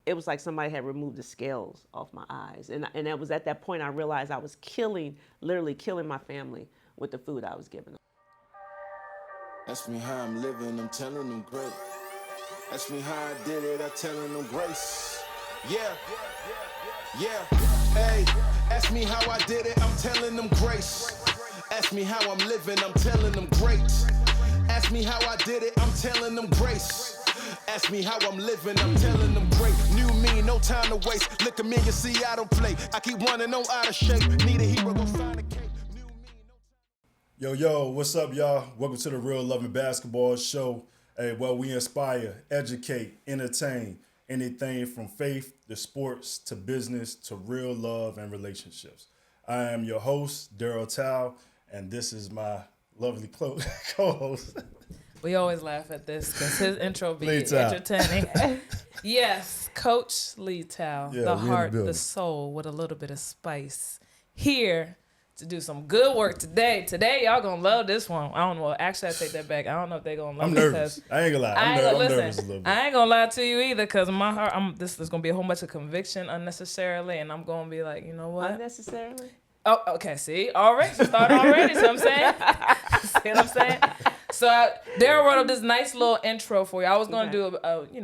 it was like somebody had removed the scales off my eyes. And it was at that point I realized I was literally killing my family with the food I was giving them. Ask me how I'm living, I'm telling them great. Ask me how I did it, I'm telling them grace. Yeah. Hey, ask me how I did it, I'm telling them grace. Ask me how I'm living, I'm telling them great. Ask me how I did it, I'm telling them grace. Ask me how I'm living, I'm telling them great. New me, no time to waste. Look at me, you see I don't play. I keep running on out of shape. Need a hero, go find a cape. New me, no time. Yo, what's up, y'all? Welcome to the Real Loving Basketball Show. Hey, well, we inspire, educate, entertain, anything from faith to sports to business to real love and relationships. I am your host, Daryl Towe, and this is my lovely co-host. We always laugh at this because his intro be Lee Towe. entertaining. Yes, Coach Lee Towe, Yeah, the we in heart, the the building. soul with a little bit of spice. Here to do some good work today. Today, y'all gonna love this one. I don't know. Actually, I take that back. I don't know if they gonna love I'm it nervous. I ain't gonna lie. I'm listen, nervous a little bit. I ain't gonna lie to you either because in my heart, this is gonna be a whole bunch of conviction unnecessarily, and I'm gonna be like, you know what? Unnecessarily? Oh, okay. See, already start already. See what I'm saying? See what I'm saying? So Daryl wrote up this nice little intro for you. I was gonna do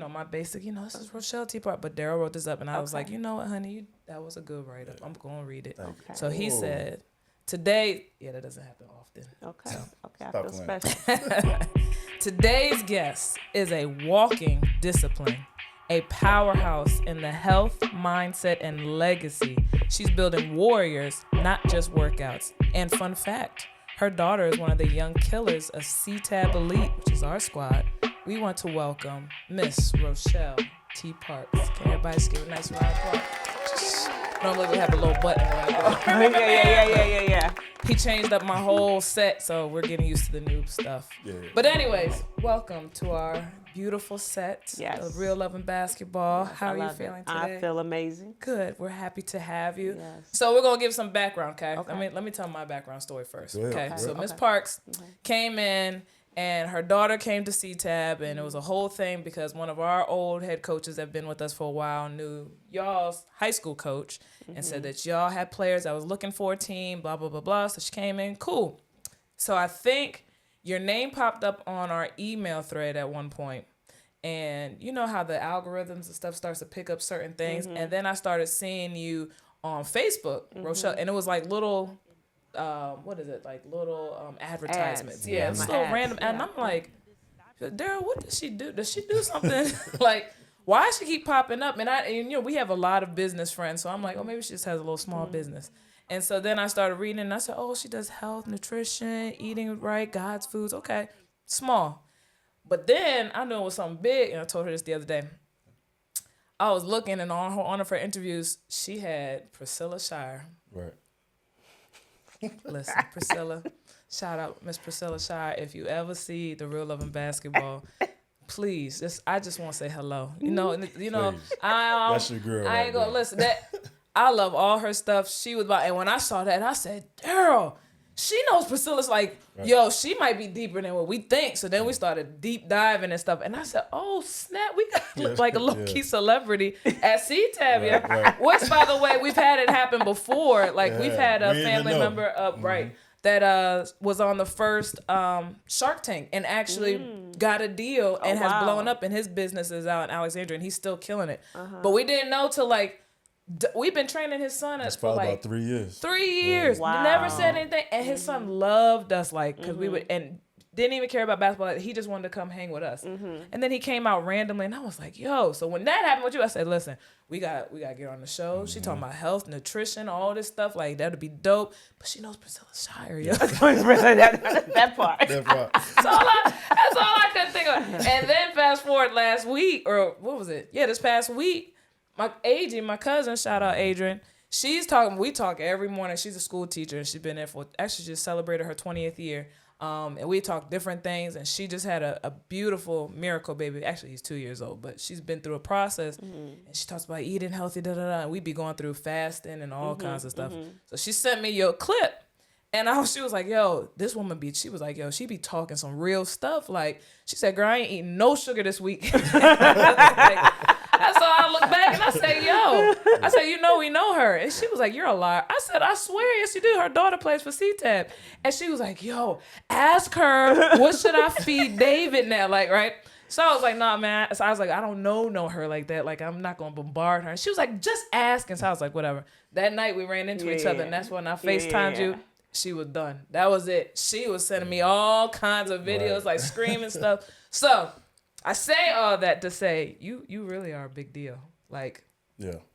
my basic, this is Rochelle T part, but Daryl wrote this up, and I was like, you know what, honey, that was a good write up. I'm gonna read it. Okay. So he said, today, that doesn't happen often. Okay. Okay, I Stop feel playing. special. Today's guest is a walking discipline, a powerhouse in the health, mindset, and legacy. She's building warriors, not just workouts. And fun fact, her daughter is one of the young killers of CTAB Elite, which is our squad. We want to welcome Miss Rochelle T. Parks. Can everybody just give a nice round of applause? Normally we have a little button right there. Yeah. He changed up my whole set, so we're getting used to the new stuff. Yeah. But anyways, welcome to our beautiful set of Real Loving Basketball. How are you feeling today? I feel amazing. Good. We're happy to have you. Yes. So we're gonna give some background, okay? Let me tell my background story first. Okay. So Miss Parks came in, and her daughter came to CTAB, and it was a whole thing because one of our old head coaches that have been with us for a while knew y'all's high school coach and said that y'all had players that was looking for a team, blah, blah, blah, blah. So she came in, cool. So I think your name popped up on our email thread at one point. And you know how the algorithms and stuff starts to pick up certain things. And then I started seeing you on Facebook, Rochelle, and it was like little... advertisements. Ads. Yeah, it's little ads. random. And I'm like, Daryl, what does she do? Does she do something? Like, why does she keep popping up? And we have a lot of business friends, so I'm like, oh, maybe she just has a little small business. And so then I started reading, and I said, oh, she does health, nutrition, eating right, God's foods. Okay, small. But then I knew it was something big, and I told her this the other day. I was looking, and on one of her interviews, she had Priscilla Shire. Right. Listen, Priscilla, shout out Miss Priscilla Shire. If you ever see the Real Loving Basketball, please, I just want to say hello. Please. That's your girl. I ain't gonna listen. I love all her stuff. She was and when I saw that, I said, Daryl, she knows Priscilla's like, yo, she might be deeper than what we think. So then we started deep diving and stuff. And I said, oh, snap, we got to look like a low-key celebrity at CTAB. Right. Which, by the way, we've had it happen before. Like, we've had a family member that was on the first Shark Tank and actually got a deal and has blown up, and his business is out in Alexandria, and he's still killing it. But we didn't know till we've been training his son That's for probably about 3 years. 3 years. Wow. Never said anything. And his son loved us, because we would, and didn't even care about basketball. He just wanted to come hang with us. And then he came out randomly, and I was like, yo. So when that happened with you, I said, listen, we got to get on the show. She talking about health, nutrition, all this stuff. Like, that'd be dope. But she knows Priscilla Shire, yo. that part. That part. That's all I could think of. And then fast forward last week, or what was it? Yeah, this past week, my cousin, shout out Adrian, we talk every morning. She's a school teacher, and she's been there actually just celebrated her 20th year. And we talk different things, and she just had a beautiful miracle baby. Actually, he's 2 years old, but she's been through a process, and she talks about eating healthy, and we be going through fasting and all kinds of stuff. So she sent me your clip, and she was like, yo, this woman she was like, yo, she be talking some real stuff. Like, she said, girl, I ain't eating no sugar this week. That's all I look back, and I said, we know her. And she was like, you're a liar. I said, I swear, yes, you do. Her daughter plays for CTAB. And she was like, yo, ask her, what should I feed David now? Like, right? So I was like, nah, man. So I was like, I don't know her like that. Like, I'm not going to bombard her. And she was like, just ask. And so I was like, whatever. That night we ran into each other. And that's when I FaceTimed you. She was done. That was it. She was sending me all kinds of videos, like screaming stuff. So I say all that to say, you really are a big deal. Like,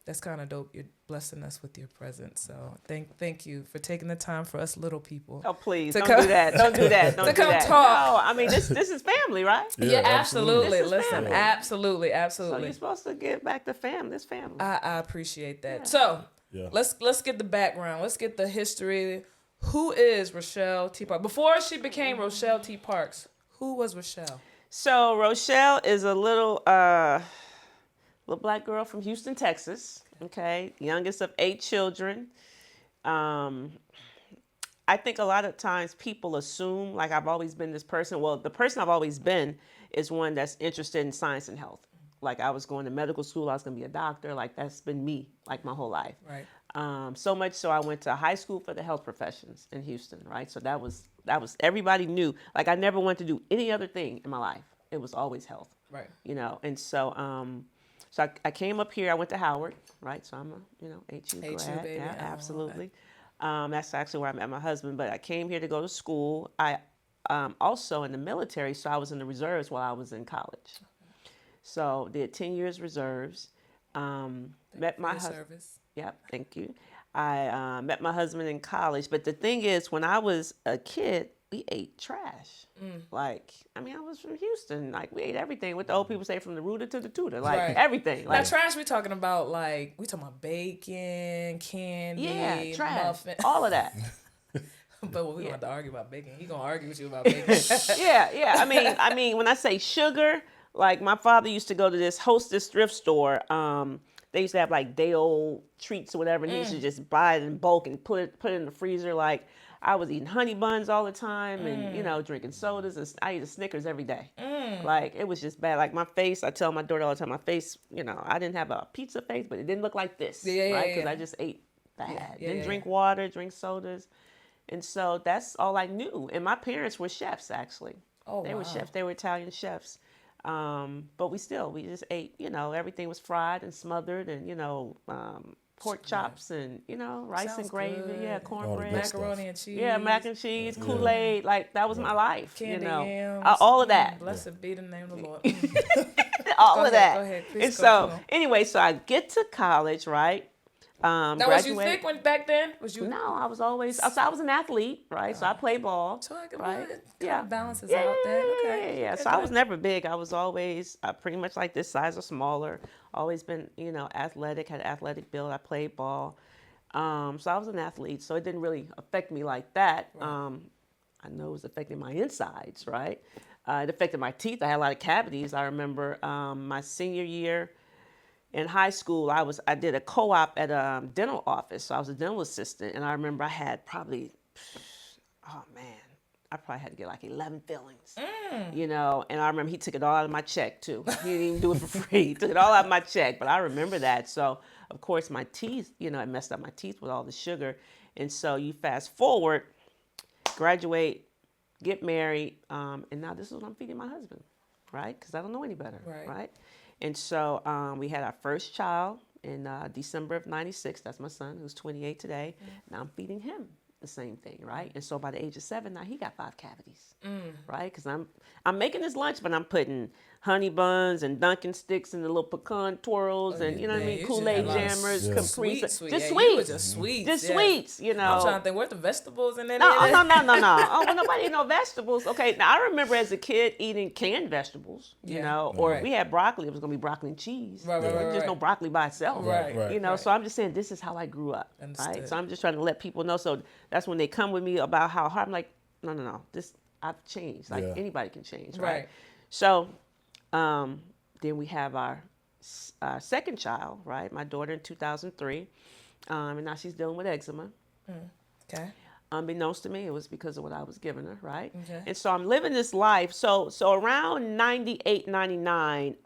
that's kind of dope. You're blessing us with your presence. So thank you for taking the time for us little people. Oh, please, don't do that. Don't do that. Don't to do come that. talk. No, I mean, this is family, right? Yeah, absolutely. Listen, family. absolutely. So you're supposed to get back to family. This family. I appreciate that. So let's get the background. Let's get the history. Who is Rochelle T. Parks? Before she became Rochelle T. Parks, who was Rochelle? So Rochelle is a little black girl from Houston, Texas. Okay, youngest of 8 children. I think a lot of times people assume like I've always been this person. Well, the person I've always been is one that's interested in science and health. Like I was going to medical school, I was going to be a doctor. Like that's been me like my whole life. Right. So much so I went to high school for the health professions in Houston, right? So that was everybody knew. Like I never wanted to do any other thing in my life. It was always health. Right. And so I came up here, I went to Howard, right? So I'm a HU grad. baby. Yeah, Oh, absolutely. That's actually where I met my husband, but I came here to go to school. I also in the military, so I was in the reserves while I was in college. So did 10 years reserves. Met my husband. Yep, thank you. I met my husband in college, but the thing is, when I was a kid, we ate trash. Like, I was from Houston. Like, we ate everything. What the old people say, from the rooter to the tutor. Like, everything. Like, now, trash, we talking about, like, we talking about bacon, candy, trash, muffin. all of that. But we're going to have to argue about bacon. He going to argue with you about bacon. Yeah. I mean, when I say sugar, like, my father used to go to this Hostess thrift store. They used to have like day old treats or whatever, and he used to just buy it in bulk and put it in the freezer. Like I was eating honey buns all the time, and drinking sodas, and I ate a Snickers every day. Like it was just bad. Like my face, I tell my daughter all the time, my face, I didn't have a pizza face, but it didn't look like this, right? Because I just ate bad. Didn't drink water, drink sodas, and so that's all I knew. And my parents were chefs, actually. They were chefs. They were Italian chefs. But we just ate, everything was fried and smothered and, pork chops and, rice Sounds and gravy. good. Yeah, cornbread. Macaroni and cheese. Yeah, mac and cheese, Kool-Aid. Like, that was my life, Candy yams. all of that. Blessed be the name of the Lord. All of that. Go ahead. Please And go, so, anyway, so I get to college, right? Now, was you thick back then? Was you? No, I was always. I was an athlete, right? So I played ball. So I can right? balances out there. Okay. Yeah. So I was never big. I was always pretty much like this size or smaller. Always been, athletic. Had an athletic build. I played ball. So I was an athlete. So it didn't really affect me like that. Right. I know it was affecting my insides, right? It affected my teeth. I had a lot of cavities. I remember my senior year. In high school, I did a co-op at a dental office. So I was a dental assistant. And I remember I had probably, I probably had to get like 11 fillings, and I remember he took it all out of my check too. He didn't even do it for free. He took it all out of my check, but I remember that. So of course my teeth, it messed up my teeth with all the sugar. And so you fast forward, graduate, get married, and now this is what I'm feeding my husband, right? Because I don't know any better, right? And so we had our first child in December of 96. That's my son, who's 28 today. Now I'm feeding him the same thing, right? And so by the age of 7, now he got 5 cavities, right? Because I'm making this lunch, but I'm putting honey buns and Dunkin' sticks and the little pecan twirls and, Kool-Aid jammers, Capri. Just sweets. Just sweets. Just sweets, I'm trying to think, where's the vegetables in there? No. Oh, well, nobody ate no vegetables. Okay, now I remember as a kid eating canned vegetables, or if we had broccoli, it was going to be broccoli and cheese. Right. Just no broccoli by itself. Right. So I'm just saying this is how I grew up, right? So I'm just trying to let people know. So that's when they come with me about how hard, I'm like, no, this, I've changed. Like anybody can change, right? So then we have our second child, right? My daughter in 2003, and now she's dealing with eczema. Okay. Unbeknownst to me, it was because of what I was giving her, right? Okay. And so I'm living this life. So around 98, 99,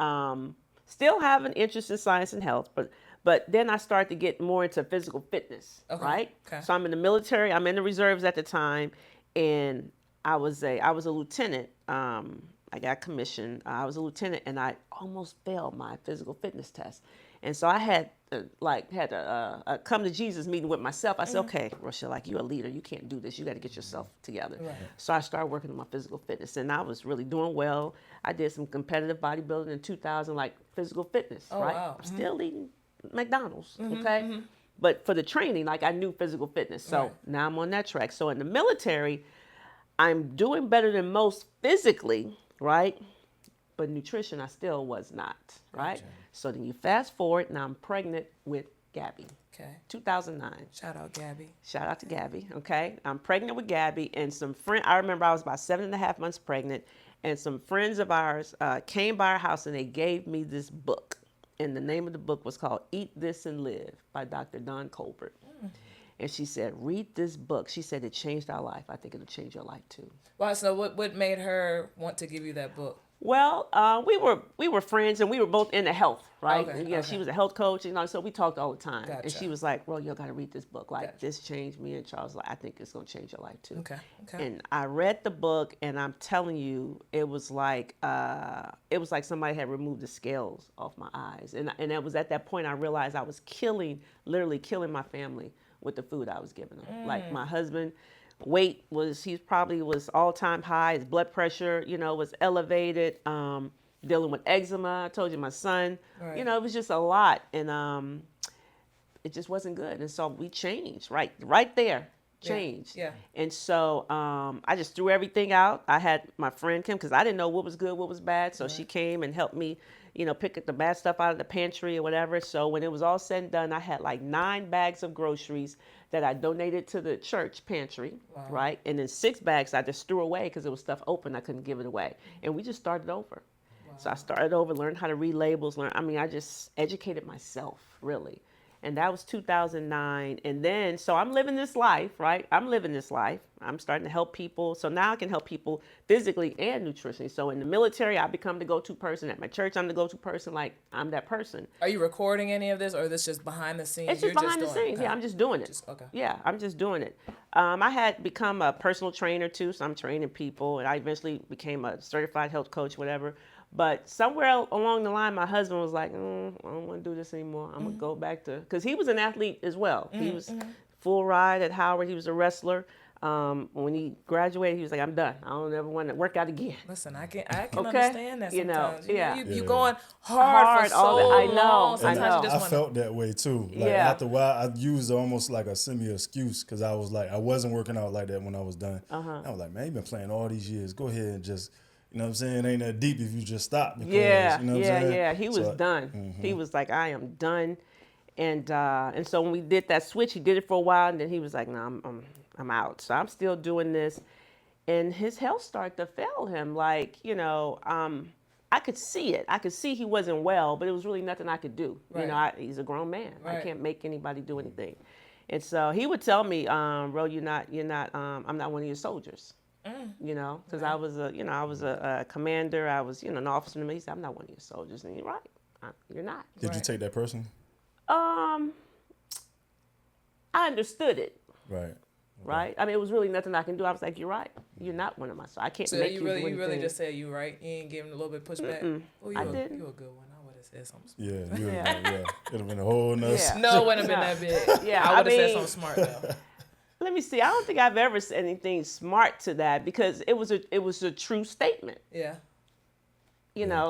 still have an interest in science and health, but then I started to get more into physical fitness, right? Okay. So I'm in the military. I'm in the reserves at the time, and I was a lieutenant. I got commissioned. I was a lieutenant, and I almost failed my physical fitness test. And so I had a come to Jesus meeting with myself. I said, okay, Rochelle, like, you're a leader. You can't do this. You got to get yourself together. Right. So I started working on my physical fitness, and I was really doing well. I did some competitive bodybuilding in 2000, like physical fitness, right? Wow. I'm still eating McDonald's, okay? But for the training, like, I knew physical fitness. So now I'm on that track. So in the military, I'm doing better than most physically, right? But nutrition, I still was not, right? Gotcha. So then you fast forward, now I'm pregnant with Gabby. Okay. 2009. Shout out Gabby. Shout out to Gabby, okay? I'm pregnant with Gabby, and I remember I was about 7.5 months pregnant, and some friends of ours came by our house, and they gave me this book. And the name of the book was called Eat This and Live by Dr. Don Colbert. And she said, read this book. She said, it changed our life. I think it'll change your life too. Wow, so what made her want to give you that book? Well, we were friends, and we were both into health, right? Okay, And, yeah, okay. she was a health coach, so we talked all the time. Gotcha. And she was like, well, you got to read this book. Like, Gotcha. this changed me. And Charles was like, I think it's going to change your life too. Okay. And I read the book, and I'm telling you, it was like somebody had removed the scales off my eyes. And it was at that point I realized I was literally killing my family with the food I was giving them. Like, my husband, weight he probably was all-time high. His blood pressure, was elevated. Dealing with eczema. I told you, my son, Right. it was just a lot. And it just wasn't good. And so we changed right there. Changed. Yeah. And so I just threw everything out. I had my friend Kim, because I didn't know what was good, what was bad. So she came and helped me, pick up the bad stuff out of the pantry or whatever. So when it was all said and done, I had like 9 bags of groceries that I donated to the church pantry, right? And then 6 bags I just threw away because it was stuff open. I couldn't give it away. And we just started over. Wow. So I started over, learned how to read labels, I just educated myself, really. And that was 2009. And then, so I'm living this life, right? I'm living this life. I'm starting to help people. So now I can help people physically and nutritionally. So in the military, I become the go-to person. At my church, I'm the go-to person. Like, I'm that person. Are you recording any of this, or is this just behind the scenes? It's just behind the scenes. Okay. Yeah, I'm just doing it. Yeah, I'm just doing it. I had become a personal trainer too, so I'm training people. And I eventually became a certified health coach, whatever. But somewhere along the line, my husband was like, I don't want to do this anymore. I'm going to go back to, because he was an athlete as well. He was full ride at Howard. He was a wrestler. When he graduated, he was like, I'm done. I don't ever want to work out again. Listen, I can understand that sometimes. You're going hard for all so that. I know. long. I know. I felt that way too. Like, after a while, I used almost like a semi-excuse, because I was like, I wasn't working out like that when I was done. I was like, man, you've been playing all these years. Go ahead and just, you know what I'm saying? Ain't that deep if you just stop. Because, you know what I'm saying? He was done. He was like, I am done. And so when we did that switch, he did it for a while, and then he was like, no, I'm out. So I'm still doing this. And his health started to fail him. Like, I could see it. I could see he wasn't well, but it was really nothing I could do. Right. He's a grown man. Right. I can't make anybody do anything. And so he would tell me, Ro, I'm not one of your soldiers. Because I was a commander. I was, an officer. And he said, I'm not one of your soldiers. And you're right. You're not. Did you take that personally? I understood it. Right. Right. I mean, it was really nothing I can do. I was like, you're right. You're not one of my. So I can't make you do anything. You really just said you right. You ain't giving a little bit of pushback. I didn't. You a good one. I would have said something. Yeah. It'd have been a whole nother. Yeah. No, it wouldn't have been that big. Yeah. I would have said something smart though. Let me see. I don't think I've ever said anything smart to that, because it was a true statement. Yeah.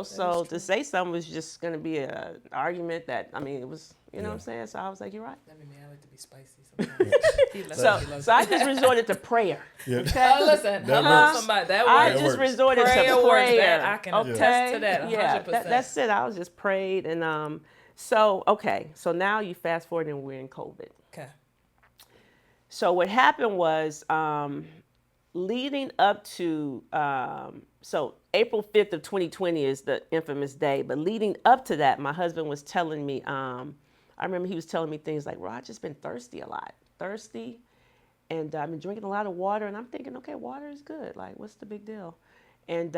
So to say something was just going to be an argument that, it was, you know what I'm saying? So I was like, you're right. That made me, I like to be spicy sometimes. So I just resorted to prayer. Yeah. Okay? Oh, listen, That hello works. somebody. That I works. just works. resorted Prayer to works. prayer. That I can attest to that 100%. Yeah, that's it. I was just prayed. And so now you fast forward and we're in COVID. Okay. So what happened was, leading up to, so April 5th of 2020 is the infamous day, but leading up to that, my husband was telling me, I remember he was telling me things like, I've just been thirsty a lot, and I've been drinking a lot of water, and I'm thinking, okay, water is good, like, what's the big deal? And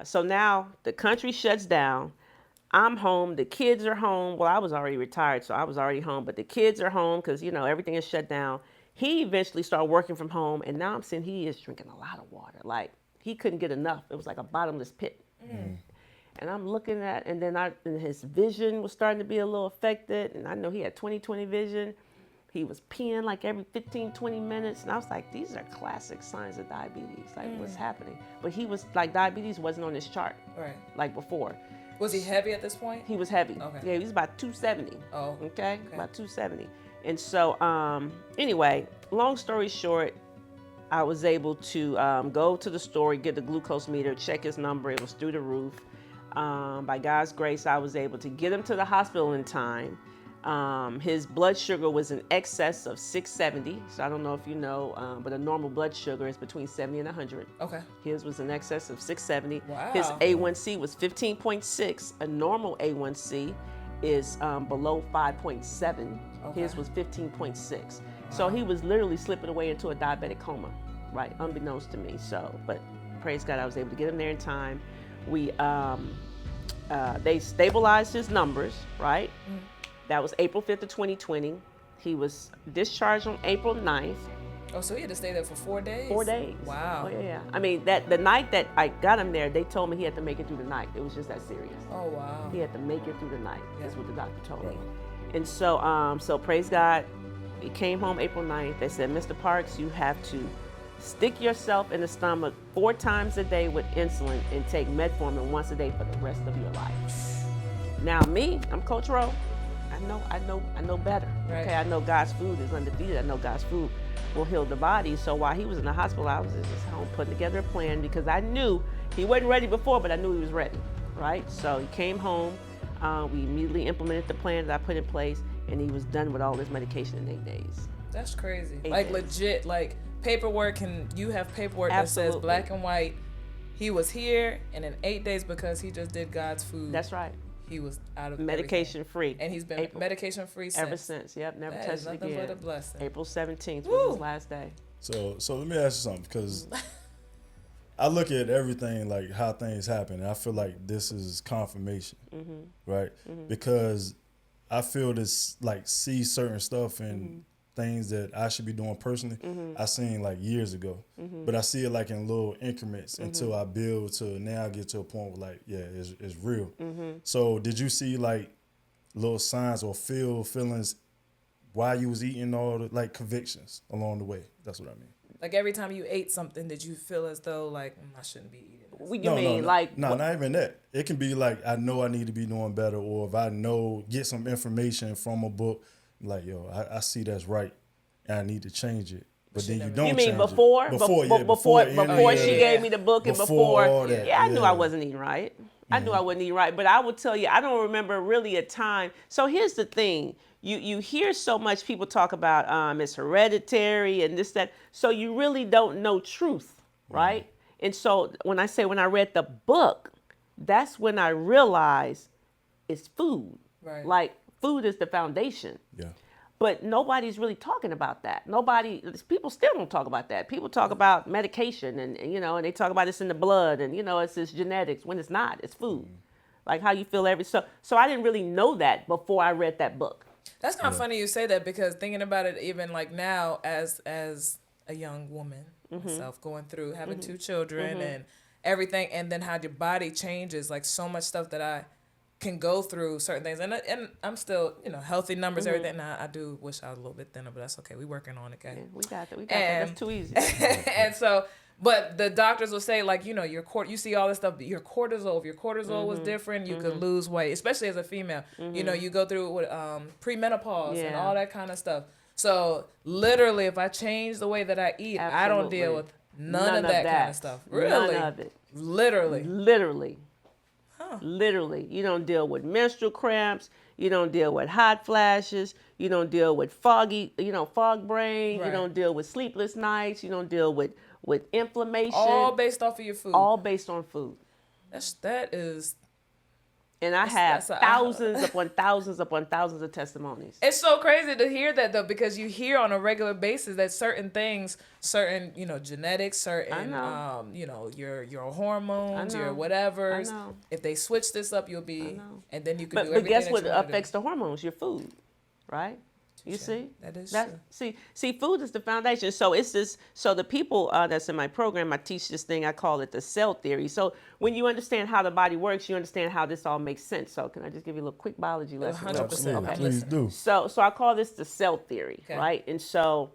so now the country shuts down. I'm home. The kids are home. Well, I was already retired, so I was already home. But the kids are home because, everything is shut down. He eventually started working from home. And now I'm seeing he is drinking a lot of water. Like, he couldn't get enough. It was like a bottomless pit. And I'm looking at, and then and his vision was starting to be a little affected. And I know he had 20/20 vision. He was peeing like every 15, 20 minutes. And I was like, these are classic signs of diabetes. Like, what's happening? But he was like, diabetes wasn't on his chart. Right. Like before. Was he heavy at this point? He was heavy. Okay. Yeah, he was about 270. Oh. Okay? About 270. And so, anyway, long story short, I was able to go to the store, get the glucose meter, check his number. It was through the roof. By God's grace, I was able to get him to the hospital in time. His blood sugar was in excess of 670. So I don't know if you know, but a normal blood sugar is between 70 and 100. Okay. His was in excess of 670. Wow. His A1C was 15.6. A normal A1C is below 5.7. Okay. His was 15.6. So he was literally slipping away into a diabetic coma, right, unbeknownst to me. So, but praise God, I was able to get him there in time. We, they stabilized his numbers, right? That was April 5th of 2020. He was discharged on April 9th. Oh, so he had to stay there for 4 days? 4 days. Wow. Oh, yeah. I mean, the night that I got him there, they told me he had to make it through the night. It was just that serious. Oh, wow. He had to make it through the night. Yeah. That's what the doctor told me. And so, so praise God, he came home April 9th. They said, Mr. Parks, you have to stick yourself in the stomach 4 times a day with insulin and take metformin once a day for the rest of your life. Now me, I'm Coach Rowe. I know better. Right. Okay, I know God's food is undefeated. I know God's food will heal the body. So while he was in the hospital, I was just home putting together a plan because I knew he wasn't ready before, but I knew he was ready, right? So he came home. We immediately implemented the plan that I put in place, and he was done with all his medication in 8 days. That's crazy. 8 like days. legit, like paperwork, and you have paperwork that says Absolutely. black and white. He was here, and in 8 days, because he just did God's food. That's right. He was out of Medication everything. free. And he's been April- medication free since. Ever since. Yep, never That touched is it nothing again. but a blessing. April 17th Woo! was his last day. So let me ask you something, because I look at everything like how things happen, and I feel like this is confirmation, right? Because I feel this, like, see certain stuff and things that I should be doing personally, I seen like years ago, but I see it like in little increments until I build to now get to a point where, like, yeah, it's real. So did you see like little signs or feelings while you was eating, all the like convictions along the way? That's what I mean. Like every time you ate something, did you feel as though like I shouldn't be eating this? What you mean? No, Like, no, not even that. It can be like, I know I need to be doing better, or if I know, get some information from a book, like, yo, I see that's right, and I need to change it. But then you don't. you mean change before? It. Before any she of gave that. me the book and Before before. all that, Yeah, I knew yeah. I wasn't eating right. I knew I wasn't eating right. But I will tell you, I don't remember really a time. So here's the thing. You hear so much people talk about it's hereditary and this, that. So you really don't know truth, right? And so when I read the book, that's when I realized it's food. Right. Like, food is the foundation. Yeah. But nobody's really talking about that. People still don't talk about that. People talk about medication and and they talk about it's in the blood and it's genetics, when it's not. It's food. Like how you feel so I didn't really know that before I read that book. That's kind of funny you say that, because thinking about it even like now as a young woman myself, going through having 2 children and everything, and then how your body changes, like so much stuff that I can go through certain things, and I'm still healthy numbers, everything. Now I do wish I was a little bit thinner, but that's okay. We working on it, guys. Yeah, we got that. That's too easy. And so, but the doctors will say, like, you see all this stuff, your cortisol, if your cortisol was different, you could lose weight, especially as a female. You go through with premenopause and Yeah. all that kind of stuff. So literally, if I change the way that I eat, I don't deal Absolutely. with none of that kind of stuff. Really? None of it. Literally. Literally. You don't deal with menstrual cramps. You don't deal with hot flashes. You don't deal with fog brain. Right. You don't deal with sleepless nights. You don't deal with inflammation. All based off of your food. All based on food. That is And I have thousands upon thousands upon thousands of testimonies. It's so crazy to hear that, though, because you hear on a regular basis that certain things, genetics, certain, your hormones, your whatevers, if they switch this up, you'll be, and then you can do everything. But guess what affects the hormones? Your food, right? You see, that is true. See, food is the foundation. So it's this. So the people that's in my program, I teach this thing. I call it the cell theory. So when you understand how the body works, you understand how this all makes sense. So can I just give you a little quick biology lesson? 100%. Okay. Please do. So I call this the cell theory, right? And so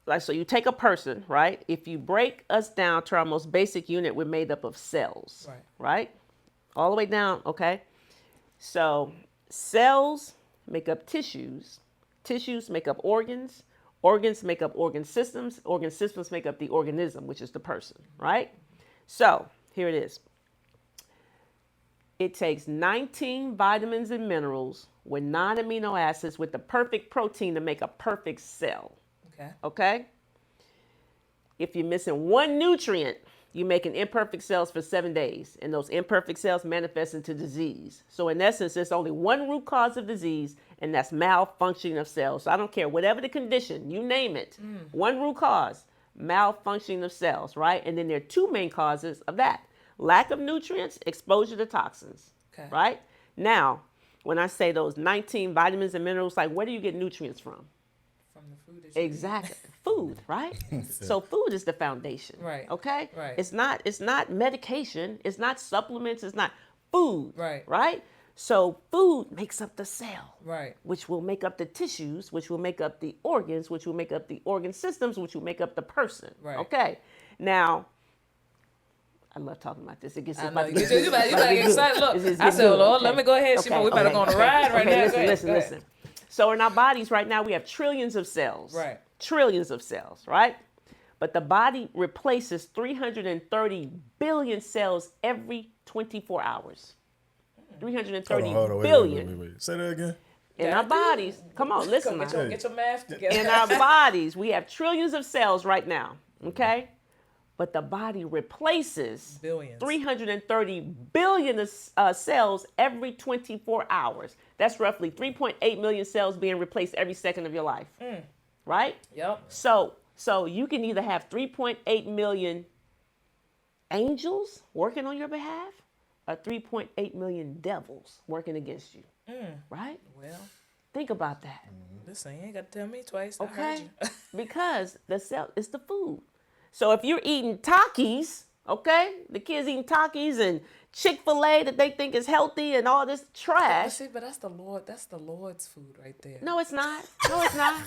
you take a person, right? If you break us down to our most basic unit, we're made up of cells, right? All the way down, okay? So cells make up tissues. Tissues make up organs. Organs make up organ systems. Organ systems make up the organism, which is the person, right? So here it is. It takes 19 vitamins and minerals with 9 amino acids with the perfect protein to make a perfect cell. Okay? If you're missing one nutrient, you make an imperfect cells for 7 days, and those imperfect cells manifest into disease. So in essence, there's only one root cause of disease, and that's malfunctioning of cells. So I don't care, whatever the condition, you name it, one root cause, malfunctioning of cells, right? And then there are two main causes of that. Lack of nutrients, exposure to toxins, right? Now, when I say those 19 vitamins and minerals, like where do you get nutrients from? From the food that you Exactly. Food, right? So food is the foundation. Right. Okay? Right. It's not medication, it's not supplements, it's not food. Right. Right? So food makes up the cell. Right. Which will make up the tissues, which will make up the organs, which will make up the organ systems, which will make up the person. Right. Okay. Now, I love talking about this. It gets you better get excited. Look, I said, Lord, let me go ahead, Shima. We better go on a ride right now. Listen. So in our bodies right now, we have trillions of cells. Right. Trillions of cells, right? But the body replaces 330 billion cells every 24 hours. 330 billion. Wait. Say that again. In our bodies, come on, listen. Get your math together. In our bodies, we have trillions of cells right now, okay? But the body replaces billions. 330 billion cells every 24 hours. That's roughly 3.8 million cells being replaced every second of your life. Right? Yep. So you can either have 3.8 million angels working on your behalf or 3.8 million devils working against you. Right? Well, think about that. Listen, you ain't got to tell me twice. Okay? I heard you. Because the cell is the food. So if you're eating Takis, okay, the kids eating Takis and Chick-fil-A that they think is healthy and all this trash. See, but that's the Lord. That's the Lord's food right there. No, it's not. No, it's not.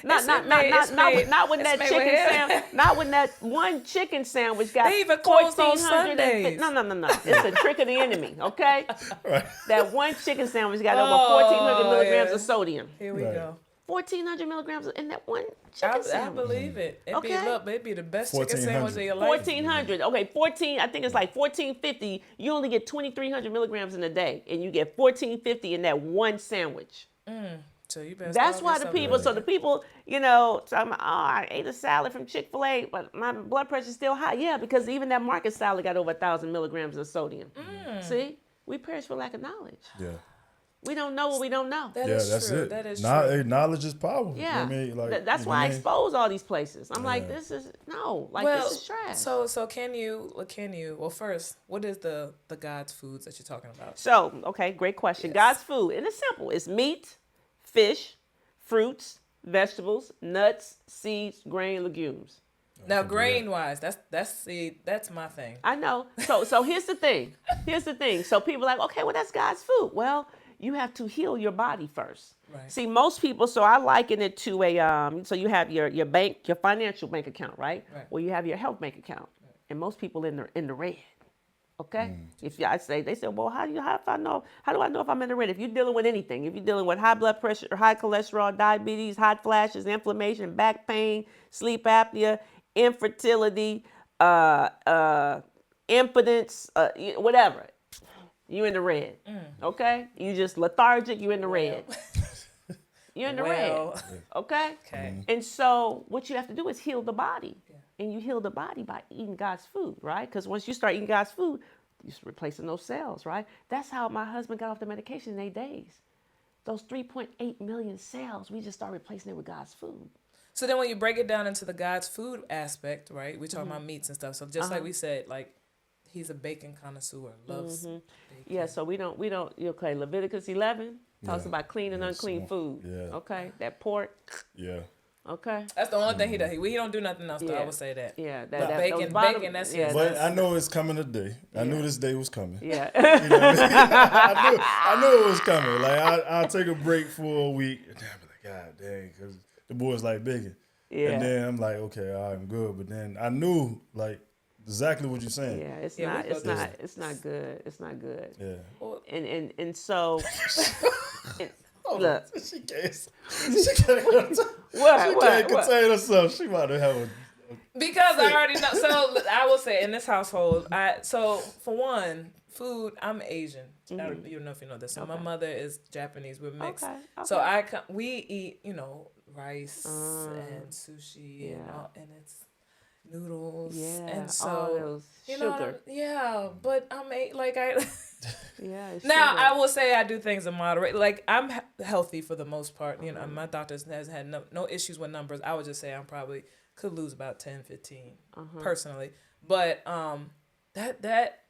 Not when that chicken sandwich. Not when that one chicken sandwich got. They even close on Sundays. No. It's a trick of the enemy. Okay. Right. That one chicken sandwich got over 1,400 milligrams of sodium. Here we go. 1,400 milligrams in that one chicken sandwich. I believe it. It'd be the best chicken sandwich of your life. 1,400. Okay, 14. I think it's like 1,450. You only get 2,300 milligrams in a day, and you get 1,450 in that one sandwich. So you better. That's why the people. So the people, I ate a salad from Chick-fil-A, but my blood pressure's still high. Yeah, because even that market salad got over 1,000 milligrams of sodium. See, we perish for lack of knowledge. Yeah. We don't know what we don't know. That's true. it. That is true. Knowledge is power. Yeah. You know what I mean? Like, that's why I expose all these places. I'm like, this is this is trash. So can you, well, first, what is the God's foods that you're talking about? So, okay, great question. Yes. God's food, and it's simple. It's meat, fish, fruits, vegetables, nuts, seeds, grain, legumes. Now, grain-wise, that's my thing. I know. So here's the thing. So people are like, okay, well, that's God's food. Well, you have to heal your body first. Right. See, most people, so I liken it to so you have your bank, your financial bank account, right? Well, you have your health bank account. Right. And most people in the red. Okay? If they say, well, how do I know if I'm in the red? If you're dealing with anything, if you're dealing with high blood pressure, high cholesterol, diabetes, hot flashes, inflammation, back pain, sleep apnea, infertility, impotence, whatever. You in the red, okay? You just lethargic, you in the red. You're in the red, okay? And so what you have to do is heal the body. And you heal the body by eating God's food, right? Because once you start eating God's food, replacing those cells, right? That's how my husband got off the medication in 8 days. Those 3.8 million cells, we just start replacing it with God's food. So then when you break it down into the God's food aspect, right? We're talking about meats and stuff. So just like we said, like he's a bacon connoisseur, loves bacon. Yeah, so we don't, okay, Leviticus 11 talks about clean and unclean food. Yeah. Okay, that pork. Yeah. Okay. That's the only thing he does. He don't do nothing else, though. I would say that. Yeah, bacon, that's his. But I know it's coming a day. I knew this day was coming. Yeah. You know what I mean? I knew it was coming. Like I'll take a break for a week. And then I'll be like, God dang, because the boys like bacon. Yeah. And then I'm like, okay, all right, I'm good. But then I knew like exactly what you're saying. Yeah, it's Yeah, not good. It's not good. Yeah. And so look. She can't contain herself. She might have a Because I already know. So I will say in this household, so for one, food. I'm Asian. You don't know if you know this. So my mother is Japanese. We're mixed. Okay. So we eat rice and sushi and all, and it's noodles. Yeah, and so all those sugar. But Yeah. It's now sugar. I will say I do things in moderate. Like I'm healthy for the most part. My doctor has had no issues with numbers. I would just say I'm probably could lose about 10, 15 personally. But that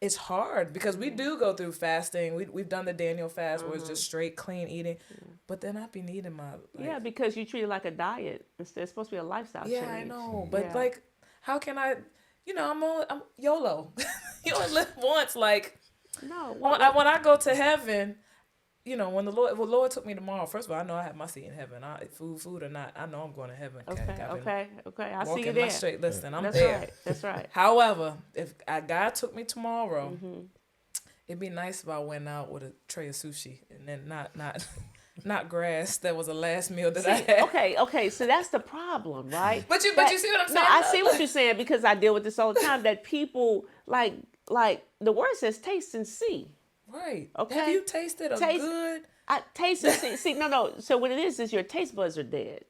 it's hard because we do go through fasting. We've done the Daniel fast where it's just straight clean eating. But then I be needing my because you treat it like a diet. It's supposed to be a lifestyle change. I know. But how can I? I'm YOLO. You only live once. No. When I go to heaven, when the Lord took me tomorrow. First of all, I know I have my seat in heaven. Food or not, I know I'm going to heaven. Okay. I see you Walking there. my straight. Listen, I'm That's there. right. That's right. However, if God took me tomorrow, it'd be nice if I went out with a tray of sushi and then not grass. That was the last meal that I had. Okay. So that's the problem, right? But you see what I'm saying? No, I see what you're saying because I deal with this all the time. That people like the word says taste and see. Right. Okay. Have you tasted a good? I taste and see. See, no. So what it is your taste buds are dead.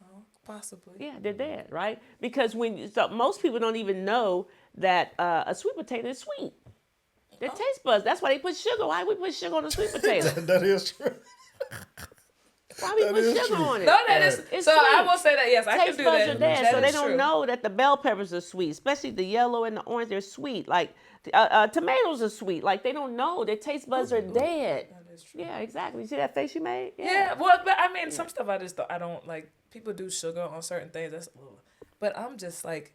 Oh, possibly. Yeah, they're dead, right? Because most people don't even know that a sweet potato is sweet. Their taste buds. That's why they put sugar. Why we put sugar on a sweet potato? That is true. Why we put sugar on it? No, that is. It's so sweet. I will say that yes, I can Taste do buds that. are dead, That so they is don't true. know that the bell peppers are sweet, especially the yellow and the orange. They're sweet. Like tomatoes are sweet. Like they don't know their taste buds are dead. That is true. Yeah, exactly. You see that face you made? Yeah. Well, but I mean, some stuff I don't like. People do sugar on certain things. But I'm just like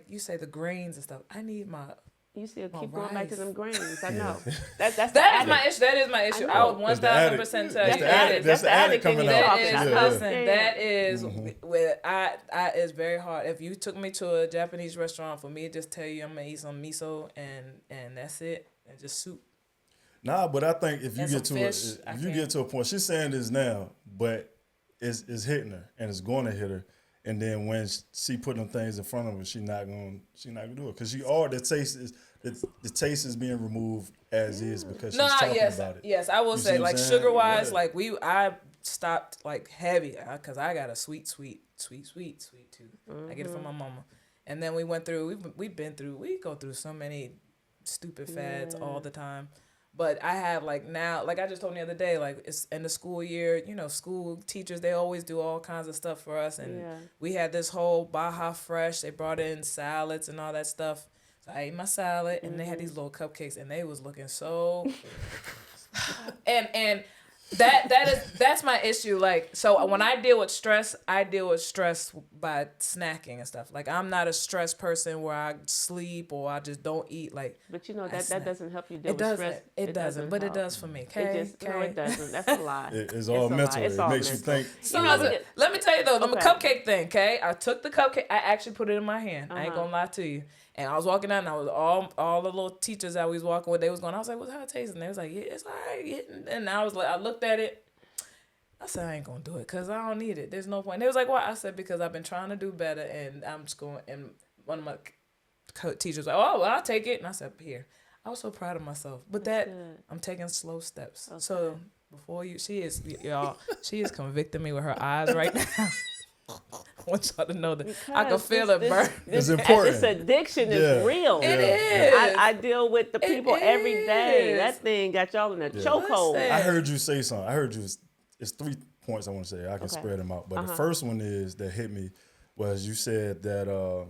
you say the grains and stuff. I need my. You still keep going back to rice. them grains. I know. That is my issue. That is my issue. I would 1,000% tell you that is. That's the addict coming out. That is where I is very hard. If you took me to a Japanese restaurant for me to just tell you I'm gonna eat some miso and that's it and just soup. Nah, but I think if you And get some to fish, you get to a point, she's saying this now, but it's hitting her and it's going to hit her. And then when she put them things in front of her, she not gonna do it because the taste is being removed as is because she's talking about it. Yes, I will say like sugar wise, I stopped heavy because I got a sweet tooth. I get it from my mama, and then we went through. We go through so many stupid fads all the time. But I have now, I just told you the other day, it's in the school year, school teachers, they always do all kinds of stuff for us. And we had this whole Baja Fresh. They brought in salads and all that stuff. So I ate my salad and they had these little cupcakes and they was looking so, and that's my issue. So when I deal with stress by snacking and stuff. I'm not a stress person where I sleep or I just don't eat. But that doesn't help you deal with stress. It doesn't, but it does for me. No, it doesn't. That's a lie. It's all mental. It makes you think. So let me tell you though, the cupcake thing. Okay, I took the cupcake. I actually put it in my hand. I ain't gonna lie to you. And I was walking out, and I was all the little teachers that we was walking with. They was going. I was like, "What's how it tastes?" And they was like, "Yeah, it's all right." And I was like, I looked at it. I said, "I ain't gonna do it because I don't need it. There's no point." And they was like, "Why?" I said, "Because I've been trying to do better, and I'm just going." And one of my teachers was like, "Oh, well, I'll take it." And I said, "Here." I was so proud of myself. But I'm taking slow steps. Okay. So before she is convicting me with her eyes right now. want y'all to know that I can feel it burn. It's important. This addiction is real. It is. I deal with the people every day. That thing got y'all in a chokehold. I heard you say something. I heard you. It's 3 points I want to say. I can spread them out. But the first one is that hit me was you said that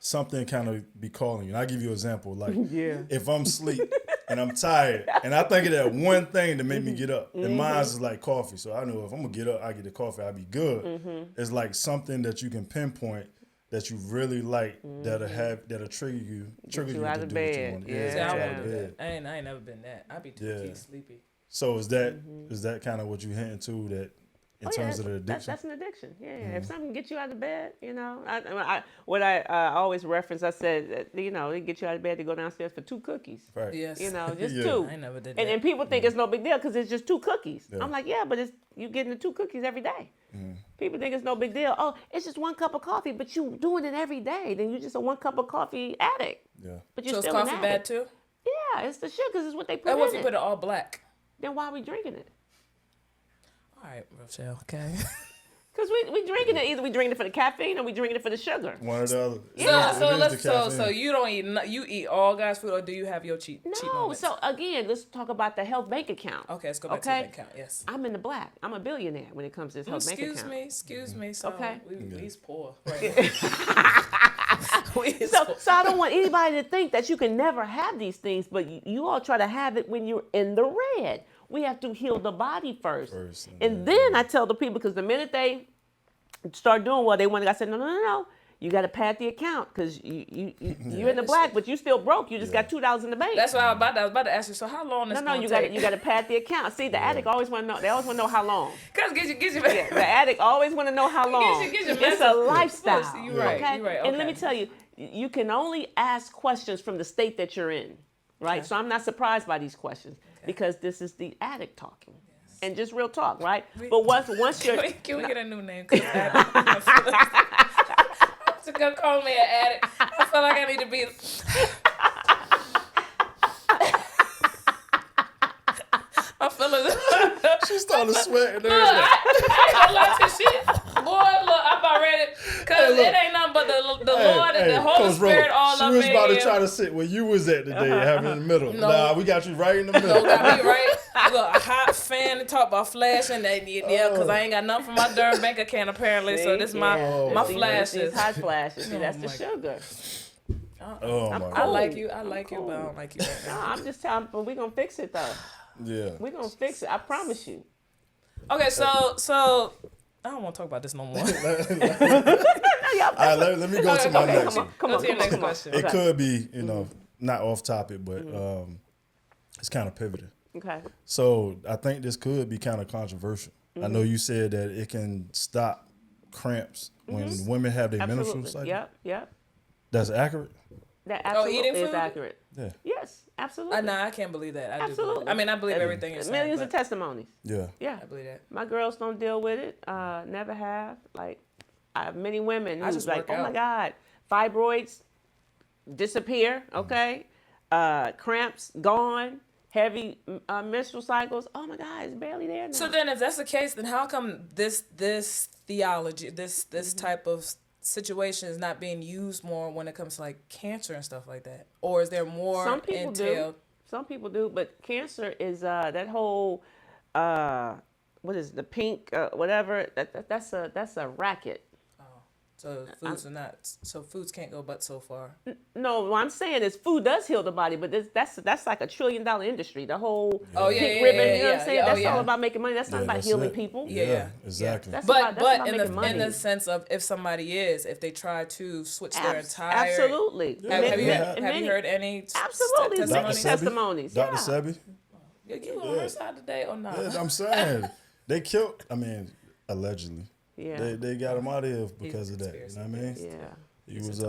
something kind of be calling you. And I give you an example. Like if I'm asleep and I'm tired and I think of that one thing to make me get up. And mine's is like coffee. So I know if I'm going to get up, I get the coffee, I'll be good. It's like something that you can pinpoint that you really like that'll trigger you to do what you want. I ain't never been that. I be too sleepy. So is that kind of what you hinting to that in terms of the addiction? That's an addiction. Yeah. If something gets you out of bed, you know, I always reference, I said, you know, it get you out of bed to go downstairs for 2 cookies. Right. Yes. You know, just 2. I never did that. And people think it's no big deal because it's just 2 cookies. I'm like, yeah, but you getting the 2 cookies every day. People think it's no big deal. Oh, it's just 1 cup of coffee, but you doing it every day. Then you're just a 1 cup of coffee addict. Yeah. But you're So still is coffee an bad addict. too? Yeah, it's the sugars is what they put What if in you it. put it all black? Then why are we drinking it? All right, Rochelle, okay. Because we drinking it, either we drinking it for the caffeine or we drinking it for the sugar. One or the other. So you don't eat, you eat all God's food, or do you have your cheat moments? So again, let's talk about the health bank account. Okay, let's go back to the bank account, yes. I'm in the black. I'm a billionaire when it comes to this health bank account. Excuse me. So Okay. we's poor. Right. So I don't want anybody to think that you can never have these things, but you all try to have it when you're in the red. We have to heal the body first. And then I tell the people, because the minute they start doing what they want, I said, no. You got to pad the account because you're in the black, but you still broke. You just got $2 in the bank. That's what I was about to ask you. So how long is you got to pad the account. See, the addict always want to know. They always want to know how long. Cause get you. Yeah, the addict always want to know how long. It's a lifestyle. You're right. Okay? You're right. And let me tell you, you can only ask questions from the state that you're in, right? Okay. So I'm not surprised by these questions because this is the addict talking. Yes. And just real talk, right? But once you're... Can we get a new name? To go call me an addict. I feel like I need to be. I feel like she started sweating. Look, I ain't gonna lie to shit. Boy, look, I'm about ready. Cause it ain't nothing but the Lord and the Holy Spirit all up in here. She was about to try to sit where you was at today, having in the middle. No. Nah, we got you right in the middle. No, got me right. Look, a hot fan to talk about flashing. Because I ain't got nothing for my darn bank account apparently. So this is my flashes. These hot flashes. See, that's the sugar. I like you, but I don't like you right now. No, I'm just telling, but we're going to fix it though. Yeah. We're going to fix it. I promise you. Okay, so I don't want to talk about this no more. All right, let me go to my next one. Come on, to your next question. It could be, not off topic, but it's kind of pivoting. Okay. So I think this could be kind of controversial. I know you said that it can stop cramps when women have their menstrual cycle. Yep. That's accurate? That absolutely eating is food? accurate. Yeah. Yes, absolutely. No, I can't believe that. Absolutely. I mean, I believe everything you're saying. Millions of testimonies. Yeah. Yeah. I believe that. My girls don't deal with it. Never have. Like, I have many women who's like, oh my God, fibroids disappear, okay? Cramps gone. Heavy menstrual cycles. Oh my God, it's barely there now. So then, if that's the case, then how come this theology, this type of situation is not being used more when it comes to like cancer and stuff like that? Or is there more Some people entailed? do. Some people do, but cancer is that whole what is it, the pink whatever? That's a racket. So foods can't go but so far. No, what I'm saying is food does heal the body, but that's like $1 trillion industry. The whole pink ribbon, you know what I'm saying? That's all about making money. That's not about healing people. Yeah, exactly. That's but about in making the sense of if they try to switch their entire absolutely. Have you heard any absolutely testimonies? Dr. Sebi? You on her side today or not? Yeah, I'm saying they killed. I mean, allegedly. Yeah. They got him out of here because of that. You know what I mean? Yeah. He was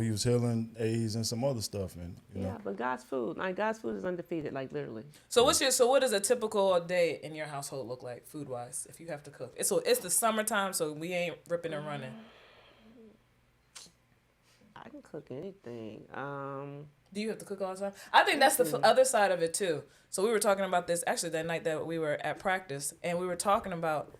he was healing AIDS and some other stuff, and yeah, but God's food is undefeated, like literally. So what does a typical day in your household look like, food wise, if you have to cook? It's the summertime, so we ain't ripping and running. I can cook anything. Do you have to cook all the time? I think that's the other side of it too. So we were talking about this actually that night that we were at practice, and we were talking about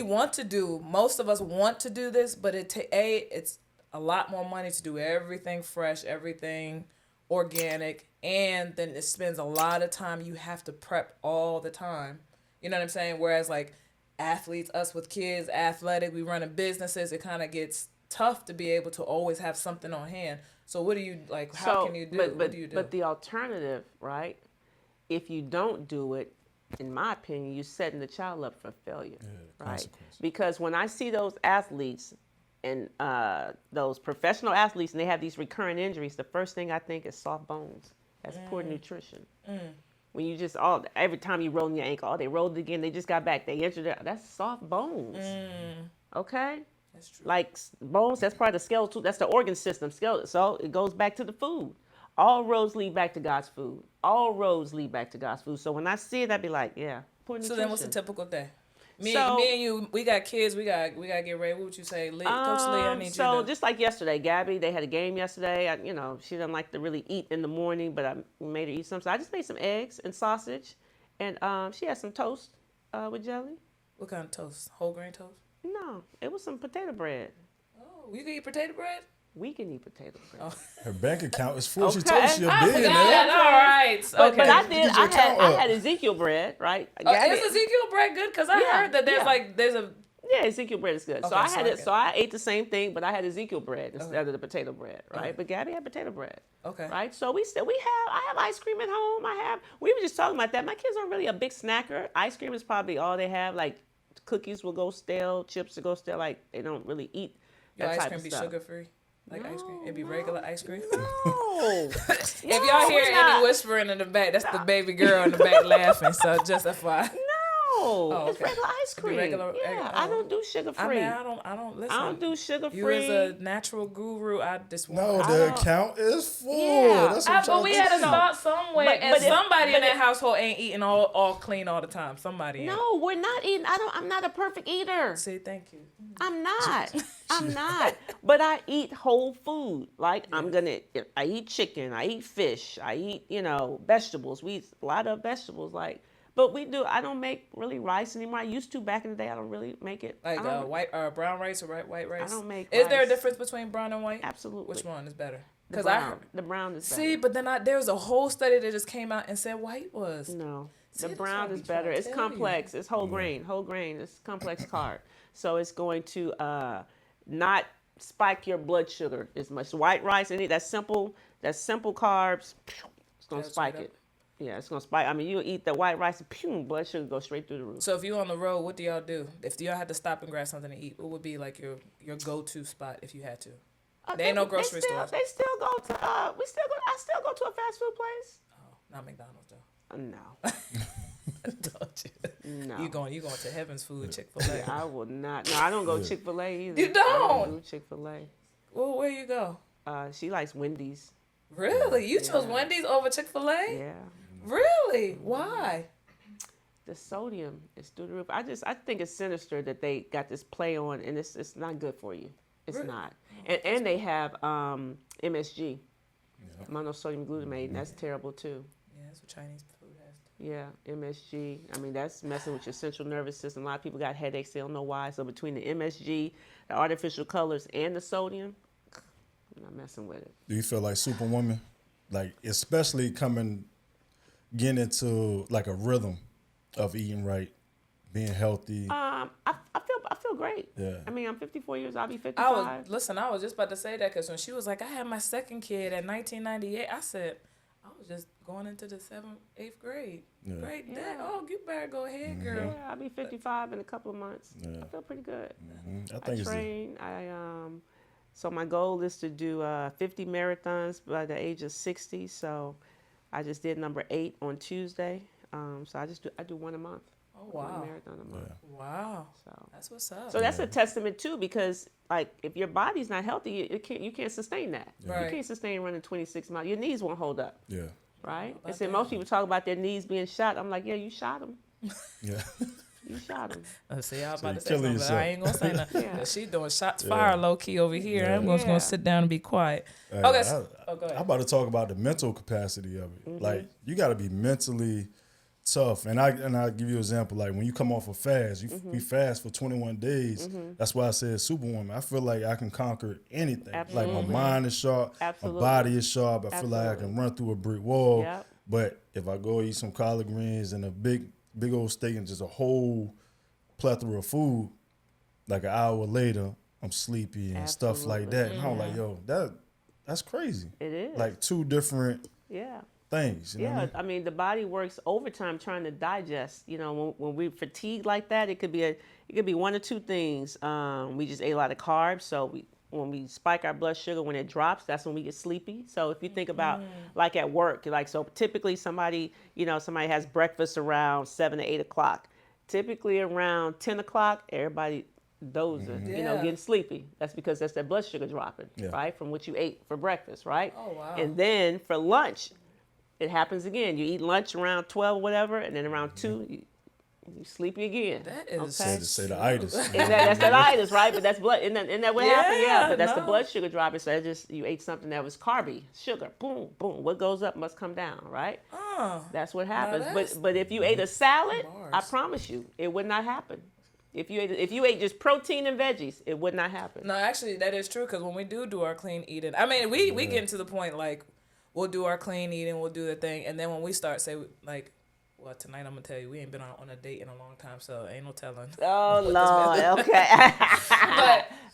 most of us want to do this, but it's a lot more money to do everything fresh, everything organic, and then it spends a lot of time. You have to prep all the time. You know what I'm saying? Whereas like athletes, us with kids, athletic, we running businesses, it kind of gets tough to be able to always have something on hand. So what do you like? How can you do? What do you do? But the alternative, right? If you don't do it, in my opinion, you're setting the child up for failure, right? Because when I see those athletes and those professional athletes, and they have these recurrent injuries, the first thing I think is soft bones. That's poor nutrition. When you just every time you roll your ankle, they rolled it again, they just got back, they injured it. That's soft bones. Okay. That's true. Like bones, that's part of the skeletal. That's the organ system. Skeletal. So it goes back to the food. All roads lead back to God's food. All roads lead back to God's food. So when I see it, I'd be like, yeah, poor nutrition. So then, what's a typical day? Me and you, we got kids. We got get ready. What would you say, Coach Leah? I need you. So just like yesterday, Gabby, they had a game yesterday. She doesn't like to really eat in the morning, but I made her eat some. So I just made some eggs and sausage, and she had some toast with jelly. What kind of toast? Whole grain toast? No, it was some potato bread. Oh, you can eat potato bread? We can eat potato bread. Oh. Her bank account is full. Okay. She told she a billionaire. All right. But I had Ezekiel bread, right? Is Ezekiel bread good? Because I heard that there's a Yeah, Ezekiel bread is good. Okay, so I had it. So I ate the same thing, but I had Ezekiel bread instead of the potato bread, right? Okay. But Gabby had potato bread. Okay. Right. So I have ice cream at home. We were just talking about that. My kids aren't really a big snacker. Ice cream is probably all they have. Like cookies will go stale, chips will go stale. Like they don't really eat that Your type ice cream of be stuff. sugar free? Like ice cream? It'd be regular ice cream? No. If y'all hear any whispering in the back, that's the baby girl in the back laughing. So just FYI. No, it's regular ice cream. I don't do sugar free. I don't listen. I don't do sugar free. You as a natural guru, I just want. No, the account is full. Yeah. That's what But we had to start somewhere, and somebody in that household. household ain't eating all clean all the time. Somebody ain't. No, we're not eating. I'm not a perfect eater. See, thank you. I'm not. I'm not. But I eat whole food. Like I eat chicken. I eat fish. I eat vegetables. We eat a lot of vegetables. But I don't make really rice anymore. I used to back in the day. I don't really make it. Like white brown rice or white rice? I don't make Is there a rice. difference between brown and white? Absolutely. Which one is better? Because the brown is better. See, but then there was a whole study that just came out and said white was. No. See, The brown is better. It's complex. It's whole grain. Whole grain. It's complex carb. So it's going to not spike your blood sugar as much. White rice, that's simple carbs. It's going to spike it. Yeah, it's going to spike. I mean, you eat the white rice, blood sugar goes straight through the roof. So if you're on the road, what do y'all do? If y'all had to stop and grab something to eat, what would be like your go-to spot if you had to? There ain't no grocery stores. They still go to, I still go to a fast food place. Oh, not McDonald's though. No. Don't you? No. You going to Heaven's Food, Chick-fil-A. I will not. No, I don't go Chick-fil-A either. You don't? I don't do Chick-fil-A. Well, where you go? She likes Wendy's. Really? You chose Wendy's over Chick-fil-A? Yeah. Really? Why? The sodium is through the roof. I think it's sinister that they got this play on, and it's not good for you. It's Really? not. And they have MSG, monosodium glutamate, and that's terrible too. Yeah, that's what Chinese food has. Yeah, MSG. I mean, that's messing with your central nervous system. A lot of people got headaches. They don't know why. So between the MSG, the artificial colors, and the sodium, I'm not messing with it. Do you feel like Superwoman? Like, especially getting into like a rhythm of eating right, being healthy. I feel great. Yeah. I mean, I'm 54 years. I'll be 55. I was just about to say that because when she was like, I had my second kid in 1998, I said, I was just going into the 7th, 8th grade. Yeah. Great. Yeah. Oh, you better go ahead, girl. Yeah, I'll be 55 in a couple of months. Yeah. I feel pretty good. Mm-hmm. I train. So my goal is to do 50 marathons by the age of 60. So I just did number 8 on Tuesday. So I do one a month. Oh, wow. One marathon a month. Yeah. Wow. So that's what's up. So that's a testament too, because like if your body's not healthy, you can't sustain that. Right. You can't sustain running 26 miles. Your knees won't hold up. Yeah. Right? And so most people talk about their knees being shot. I'm like, yeah, you shot them. Yeah. You shot them. See, I was about to say killing something, but I yourself. ain't gonna say nothing. Yeah. She doing shots fired low key over here. Yeah. I'm just gonna sit down and be quiet. Hey, Okay. go ahead. I'm I'm about to talk about the mental capacity of it. Mm-hmm. Like, you got to be mentally tough. And I give you an example, like when you come off a fast, we fast for 21 days. That's why I said Superwoman. I feel like I can conquer anything. Absolutely. Like my mind is sharp, Absolutely. my body is sharp. I feel like I can run through a brick wall. Yep. But if I go eat some collard greens and a big old steak and just a whole plethora of food, like an hour later, I'm sleepy and stuff like that. And I'm like, yo, that's crazy. It is. Like two different things. You know what I mean? I mean, the body works overtime trying to digest. You know, when we fatigue like that, it could be one or two things. We just ate a lot of carbs, so when we spike our blood sugar, when it drops, that's when we get sleepy. So if you think about like at work, like so typically somebody has breakfast around 7 to 8 o'clock. Typically around 10 o'clock, everybody dozing, getting sleepy. That's because that's their blood sugar dropping, right? From what you ate for breakfast, right? Oh, wow. And then for lunch, it happens again. You eat lunch around 12 or whatever, and then around 2, you sleepy again. That is Say the itis. That's the itis, right? But that's blood. Isn't that what happened? Yeah, but that's the no. blood sugar dropping. So you ate something that was carby, sugar. Boom, boom. What goes up must come down, right? That's what happens. But if you ate a salad, I promise you, it would not happen. If you ate just protein and veggies, it would not happen. No, actually, that is true because when we do our clean eating, I mean, we get to the point like we'll do our clean eating, we'll do the thing, and then when we start like. Well, tonight I'm gonna tell you we ain't been on a date in a long time, so ain't no telling. Oh Lord, okay.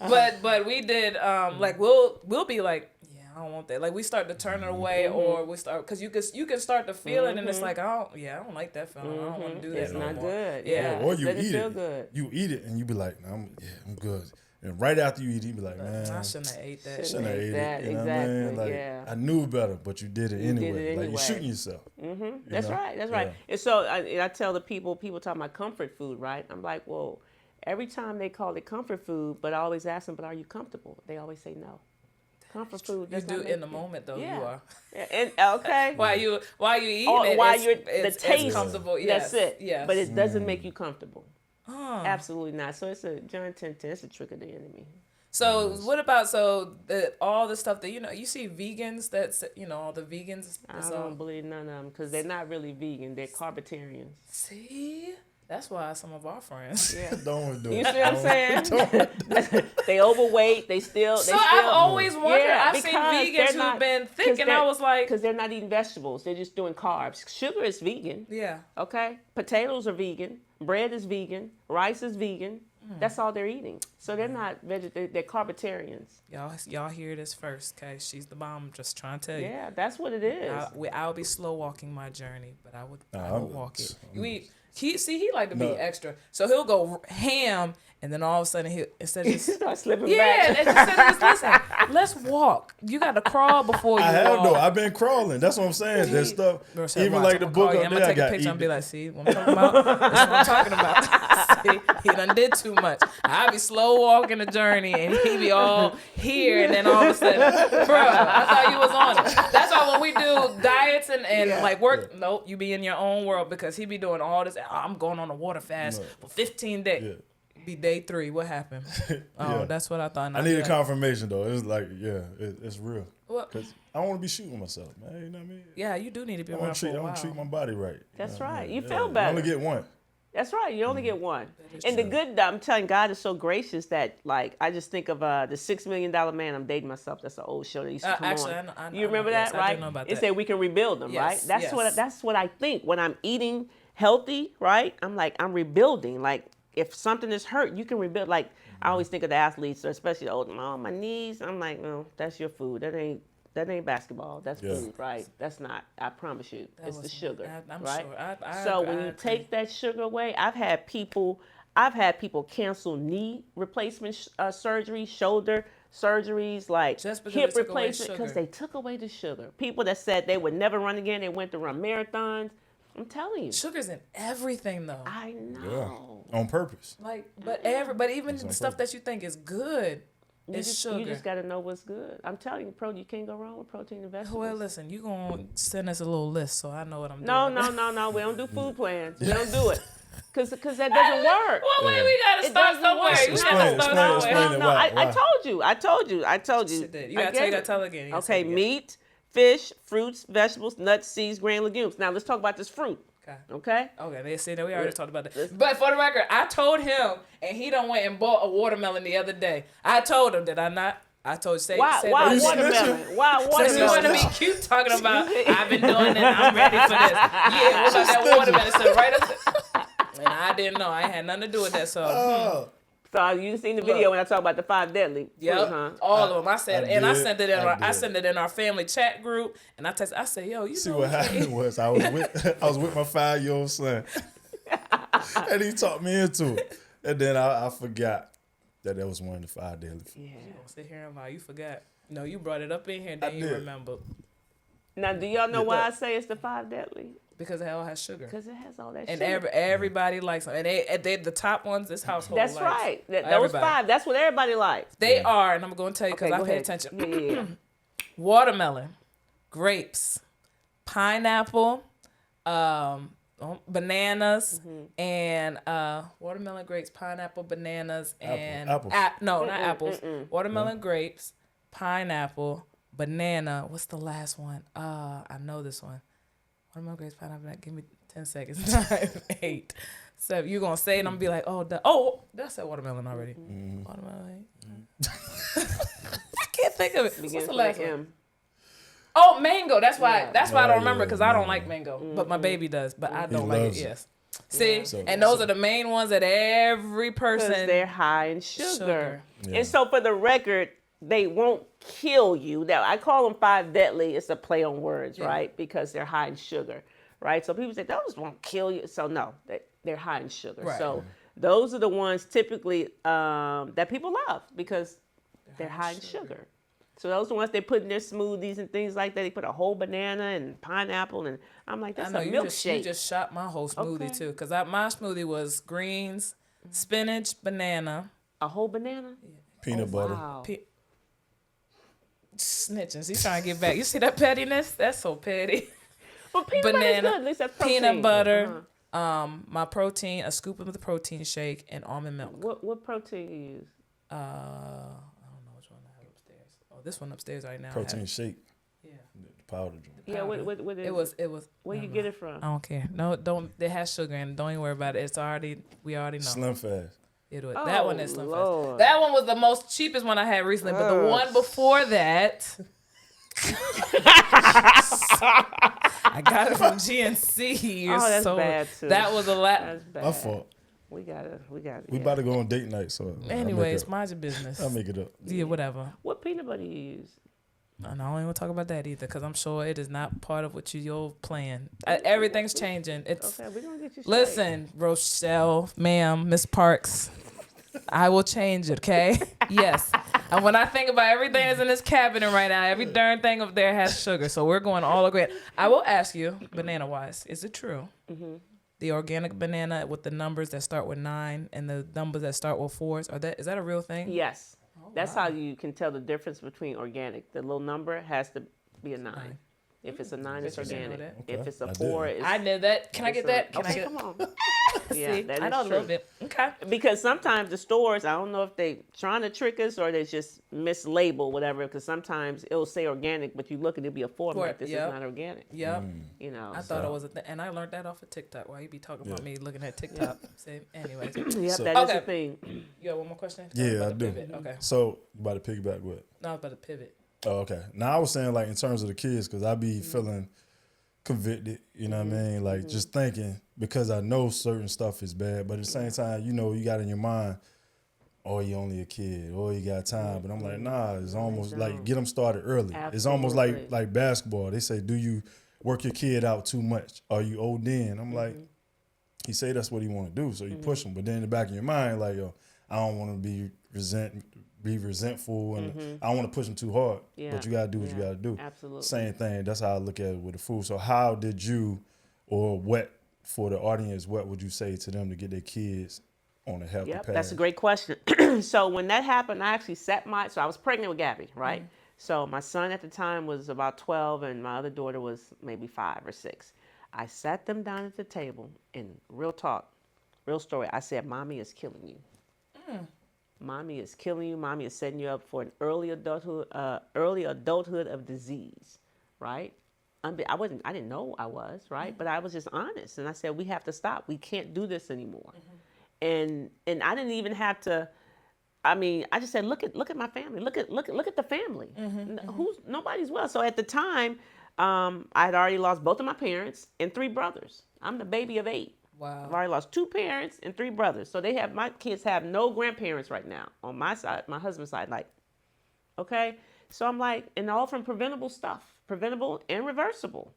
but we did like we'll be like, yeah, I don't want that. Like we start to turn it away, or we start because you can start to feel it, and it's like I don't like that feeling. I don't want to do that. It's no not more. good. Yeah. Or you Doesn't eat feel it. good. You eat it and you be like, I'm good. And right after you eat it, you be like, man, I shouldn't have ate that. shouldn't have ate that, it. You know exactly, what I mean? Like yeah. I knew better, but you did it anyway. Like you're anyway. shooting yourself. That's right. That's right. Yeah. And so I tell the people talk about comfort food, right? I'm like, well, every time they call it comfort food, but I always ask them, but are you comfortable? They always say no. Comfort food. You do in the moment though. Yeah. You are. Yeah, and okay. While you eating it, the taste it's comfortable. Yes. That's it. Yes. But it doesn't make you comfortable. Absolutely not. So it's a John 10:10. It's a trick of the enemy. So what about all the stuff that you see vegans all the vegans. I don't believe none of them because they're not really vegan. They're carbitarians. See, that's why some of our friends. Yeah. Don't do it. You see what I'm saying? They overweight. They still. I've always wondered. Yeah, I've seen vegans who've been thick, and I was like, because they're not eating vegetables. They're just doing carbs. Sugar is vegan. yeah. Okay. Potatoes are vegan. Bread is vegan. Rice is vegan. That's all they're eating. So they're not vegetarian. They're carbitarians. Y'all hear this first, okay? She's the bomb. I'm just trying to tell you. Yeah, that's what it is. I'll be slow walking my journey, but I will walk it. He like to be extra, so he'll go ham, and then all of a sudden he instead of just start slipping back. Yeah, instead of just listen, let's walk. You got to crawl before you I have walk. though. I've been crawling. That's what I'm saying. There's stuff. Rochelle, Even watch, like the I'm book gonna up call you. there, I'm I gonna got take a picture eat. and be like, see what I'm talking about? That's what I'm talking about. See, he done did too much. I be slow walking the journey, and he be all here, and then all of a sudden, bro, I thought you was on it. That's why when we do diets and like work, nope, you be in your own world because he be doing all this. I'm going on a water fast for 15 days. Yeah. Be day 3. What happened? Oh, that's what I thought. I need a confirmation though. It's like, it's real. Well, because I don't want to be shooting myself, man. You know what I mean? Yeah, you do need to be around for a while. I want to treat my body right. That's right. You feel better. You only get one. That's right. You only get one. And the good, I'm telling God is so gracious that, like, I just think of the $6 Million Man. I'm dating myself. That's an old show that used to come actually, on. You remember that, right? I do know about that. It said we can rebuild them, right? That's what I think when I'm eating healthy, right? I'm like, I'm rebuilding. Like, if something is hurt, you can rebuild. Like, I always think of the athletes, especially the older, my knees. I'm like, no, that's your food. That ain't basketball. That's food, right? That's not. I promise you, it's the sugar, I'm right? Sure. So when you take that sugar away, I've had people cancel knee replacement surgery, shoulder surgeries, like hip replacement, because they took away the sugar. People that said they would never run again, they went to run marathons. I'm telling you, sugar's in everything, though. I know. Yeah. On purpose. Like, but even the stuff that you think is good. Sugar. You just got to know what's good. I'm telling you, you can't go wrong with protein and vegetables. Well, listen, you're going to send us a little list so I know what I'm doing. No. We don't do food plans. We don't do it. Because that doesn't work. Well, wait, we got to start somewhere. I told you. You got to tell again. Okay, meat, fish, fruits, vegetables, nuts, seeds, grain, legumes. Now, let's talk about this fruit. Okay? Okay, they said that we already talked about that. But for the record, I told him, and he done went and bought a watermelon the other day. I told him, did I not? I told you, Why that. watermelon? Why Since you want to watermelon? be cute talking about, I've been doing it, I'm ready for this. Yeah, what about that watermelon? So right up and I didn't know. I ain't had nothing to do with that, so. So you seen the video when I talk about the 5 deadly? Yep, Huh? all of them. I said, I sent it in. I did. sent it in our family chat group, and I texted. I said, "Yo, you See know what happened was I was with my 5-year-old son, and he talked me into it, and then I forgot that was one of the 5 daily foods. Yeah. You gonna sit here and lie? You forgot? No, you brought it up in here, and then you did. remember Now, do y'all know why I say it's the 5 deadly? because it all has sugar. Because it has all that And sugar. everybody likes them. And they the top ones this household That's likes. right. Those Everybody. 5. That's what everybody likes. They are, and I'm going to tell you because Okay, I go pay ahead. attention. Yeah. Watermelon, grapes, pineapple, bananas, and watermelon, grapes, pineapple, bananas, and Apples. not apples. Watermelon, grapes, pineapple, banana. What's the last one? I know this one. Watermelon, grapes, pineapple. Give me 10 seconds. 9, 8, 7. You're gonna say it, and I'm gonna be like, did I say watermelon already? Watermelon. I can't think of it. What's the last one? M. Oh, mango. That's why. Yeah. That's why I don't remember yeah, because I don't like mango, but my baby does. But I don't like it. loves it. Yes. See, So- and those are the main ones that every Because person. they're high in sugar. Yeah. And so for the record, they won't kill you. Now, I call them 5 deadly. It's a play on words, right? Because they're high in sugar, right? So people say, those won't kill you. So no, they're high in sugar. Right. So those are the ones typically that people love because they're high in sugar. So those are the ones they put in their smoothies and things like that. They put a whole banana and pineapple, and I'm like, that's I know a you milkshake. just shot my whole smoothie Okay. too, because my smoothie was greens, spinach, banana, A whole banana? Peanut butter. Wow. snitching. He's trying to get back. You see that pettiness? That's so petty. Well, peanut butter's good. At least that's protein. Peanut butter, my protein, a scoop of the protein shake, and almond milk. What protein you use? I don't know which one I have upstairs. Oh, this one upstairs right now. Protein shake. Yeah. The powder drink. Yeah, what is It was. Where you never get mind. it from? I don't care. No, don't. It has sugar in it. Don't even worry about it. We already know. Slim fast. That one is Slim Fast. Lord. That one was the most cheapest one I had recently, but the one before that, I got it from GNC. Oh, that's bad, too. That was a lot. That's bad. My fault. We gotta. We about to go on date night, so Anyways, mind your business. I'll make it up. Yeah, whatever. What peanut butter you use? And I don't even want to talk about that either, because I'm sure it is not part of what you're playing. Everything's changing. It's Okay, we're gonna get you straight. Listen, Rochelle, ma'am, Miss Parks, I will change it, okay? Yes. And when I think about everything that's in this cabinet right now, every darn thing up there has sugar. So we're going all the way. I will ask you, banana-wise, is it true? Mm-hmm. The organic banana with the numbers that start with 9 and the numbers that start with 4s, is that a real thing? Yes, that's how you can tell the difference between organic. The little number has to be a 9. If it's a 9, it's Bet you didn't know organic. that. If it's a I 4, didn't. it's. I did that. Can I get that? Can I Okay, get come on. See, Yeah, that I is know a little true. bit. Okay. Because sometimes the stores, I don't know if they trying to trick us or they just mislabel whatever. Because sometimes it'll say organic, but you look and it'll be a 4. I'm like, this Yep. is not organic. Yep. You know. I thought it was a thing, and I learned that off of TikTok. Why you be talking about me looking at TikTok? See, anyways, Yep, So- that is Okay. a thing. you got one more question? Yeah, About I the do. Pivot. Okay, So you about to piggyback with? no, I was about to pivot. Oh, okay. Now I was saying like in terms of the kids, because I be feeling convicted, you know what I mean? Like just thinking, because I know certain stuff is bad, but at the same time, you know, you got in your mind, oh, you only a kid, oh, you got time. But I'm like, nah, it's almost like get them started early. It's almost Absolutely. like basketball. They say, do you work your kid out too much? Are you OD in? I'm like, he say that's what he want to do, so you push him. But then in the back of your mind, like, yo, I don't want to be resentful, and I don't want to push him too hard. Yeah. But you gotta do what you Yeah. gotta do. Absolutely. Same thing. That's how I look at it with the food. So how did you, or what for the audience, what would you say to them to get their kids on a healthy Yep, path? that's a great question. So when that happened, I actually so I was pregnant with Gabby, right? So my son at the time was about 12 and my other daughter was maybe 5 or 6. I sat them down at the table and real talk, real story. I said, Mommy is killing you. Mommy is killing you. Mommy is setting you up for an early adulthood of disease, right? I didn't know I was, right? But I was just honest. And I said, we have to stop. We can't do this anymore. And I didn't even have to, I just said, look at my family. Look at the family. Nobody's well. So at the time, I had already lost both of my parents and 3 brothers. I'm the baby of 8. Wow. I've already lost 2 parents and 3 brothers. So my kids have no grandparents right now on my side, my husband's side. Like, okay. So I'm like, and all from preventable stuff, preventable and reversible,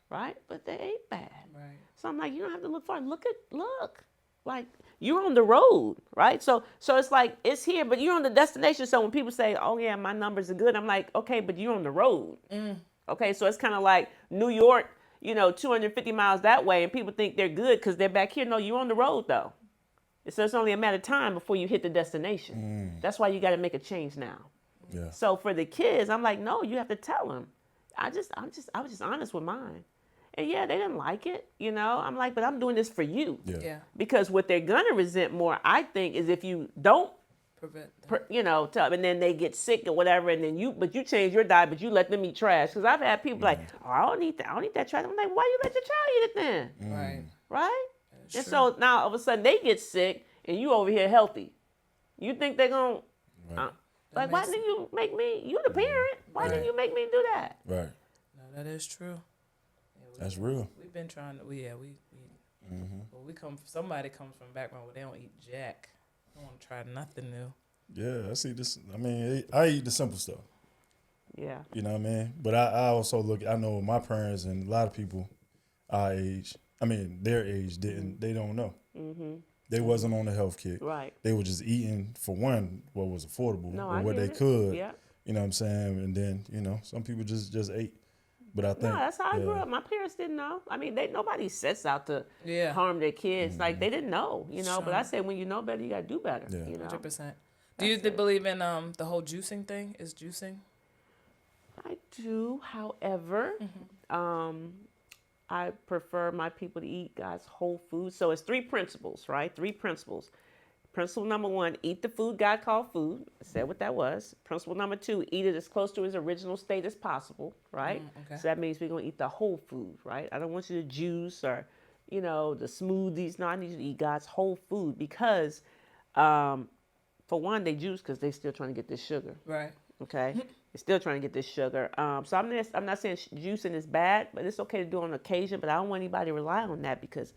right? But they ain't bad. Right. So I'm like, you don't have to look far. Look, like you're on the road, right? So it's like it's here, but you're on the destination. So when people say, oh yeah, my numbers are good, I'm like, okay, but you're on the road. Okay, so it's kind of like New York, 250 miles that way, and people think they're good because they're back here. No, you're on the road though. So it's only a matter of time before you hit the destination. That's why you got to make a change now. Yeah. So for the kids, I'm like, no, you have to tell them. I was just honest with mine. And yeah, they didn't like it, I'm like, but I'm doing this for you. Yeah. Because what they're going to resent more, I think, is if you don't, tell, and then they get sick or whatever, and then you change your diet, but you let them eat trash. Because I've had people like, oh, I don't eat that trash. I'm like, why you let your child eat it then? Right. Right? That's and true. so now all of a sudden they get sick, and you over here healthy. You think they're going to... Like, why didn't you make me? You the parent. Why didn't you make me do that? Right. No, that is true. That's real. We've been trying to. Somebody comes from a background where they don't eat jack. They don't want to try nothing new. Yeah, I see this. I mean, I eat the simple stuff. Yeah. You know what I mean? But I also I know my parents and a lot of people our age, their age they don't know. They wasn't on the health kick. Right. They were just eating, for one, what was affordable or what they it. could. Yeah. You know what I'm saying? And then, some people just ate. But I think... No, that's how I grew up. My parents didn't know. Nobody sets out to harm their kids. Like, they didn't know, But I said, when you know better, you got to do better, 100%. Do you believe in the whole juicing thing? Is juicing? I do. However, I prefer my people to eat God's whole food. So it's 3 principles, right? 3 principles. Principle number 1, eat the food God called food. I said what that was. Principle number 2, eat it as close to its original state as possible, right? Okay. So that means we're going to eat the whole food, right? I don't want you to juice or, the smoothies. No, I need you to eat God's whole food because, for one, they juice because they're still trying to get this sugar. Right. Okay? They're still trying to get this sugar. So I'm not saying juicing is bad, but it's okay to do on occasion, but I don't want anybody to rely on that because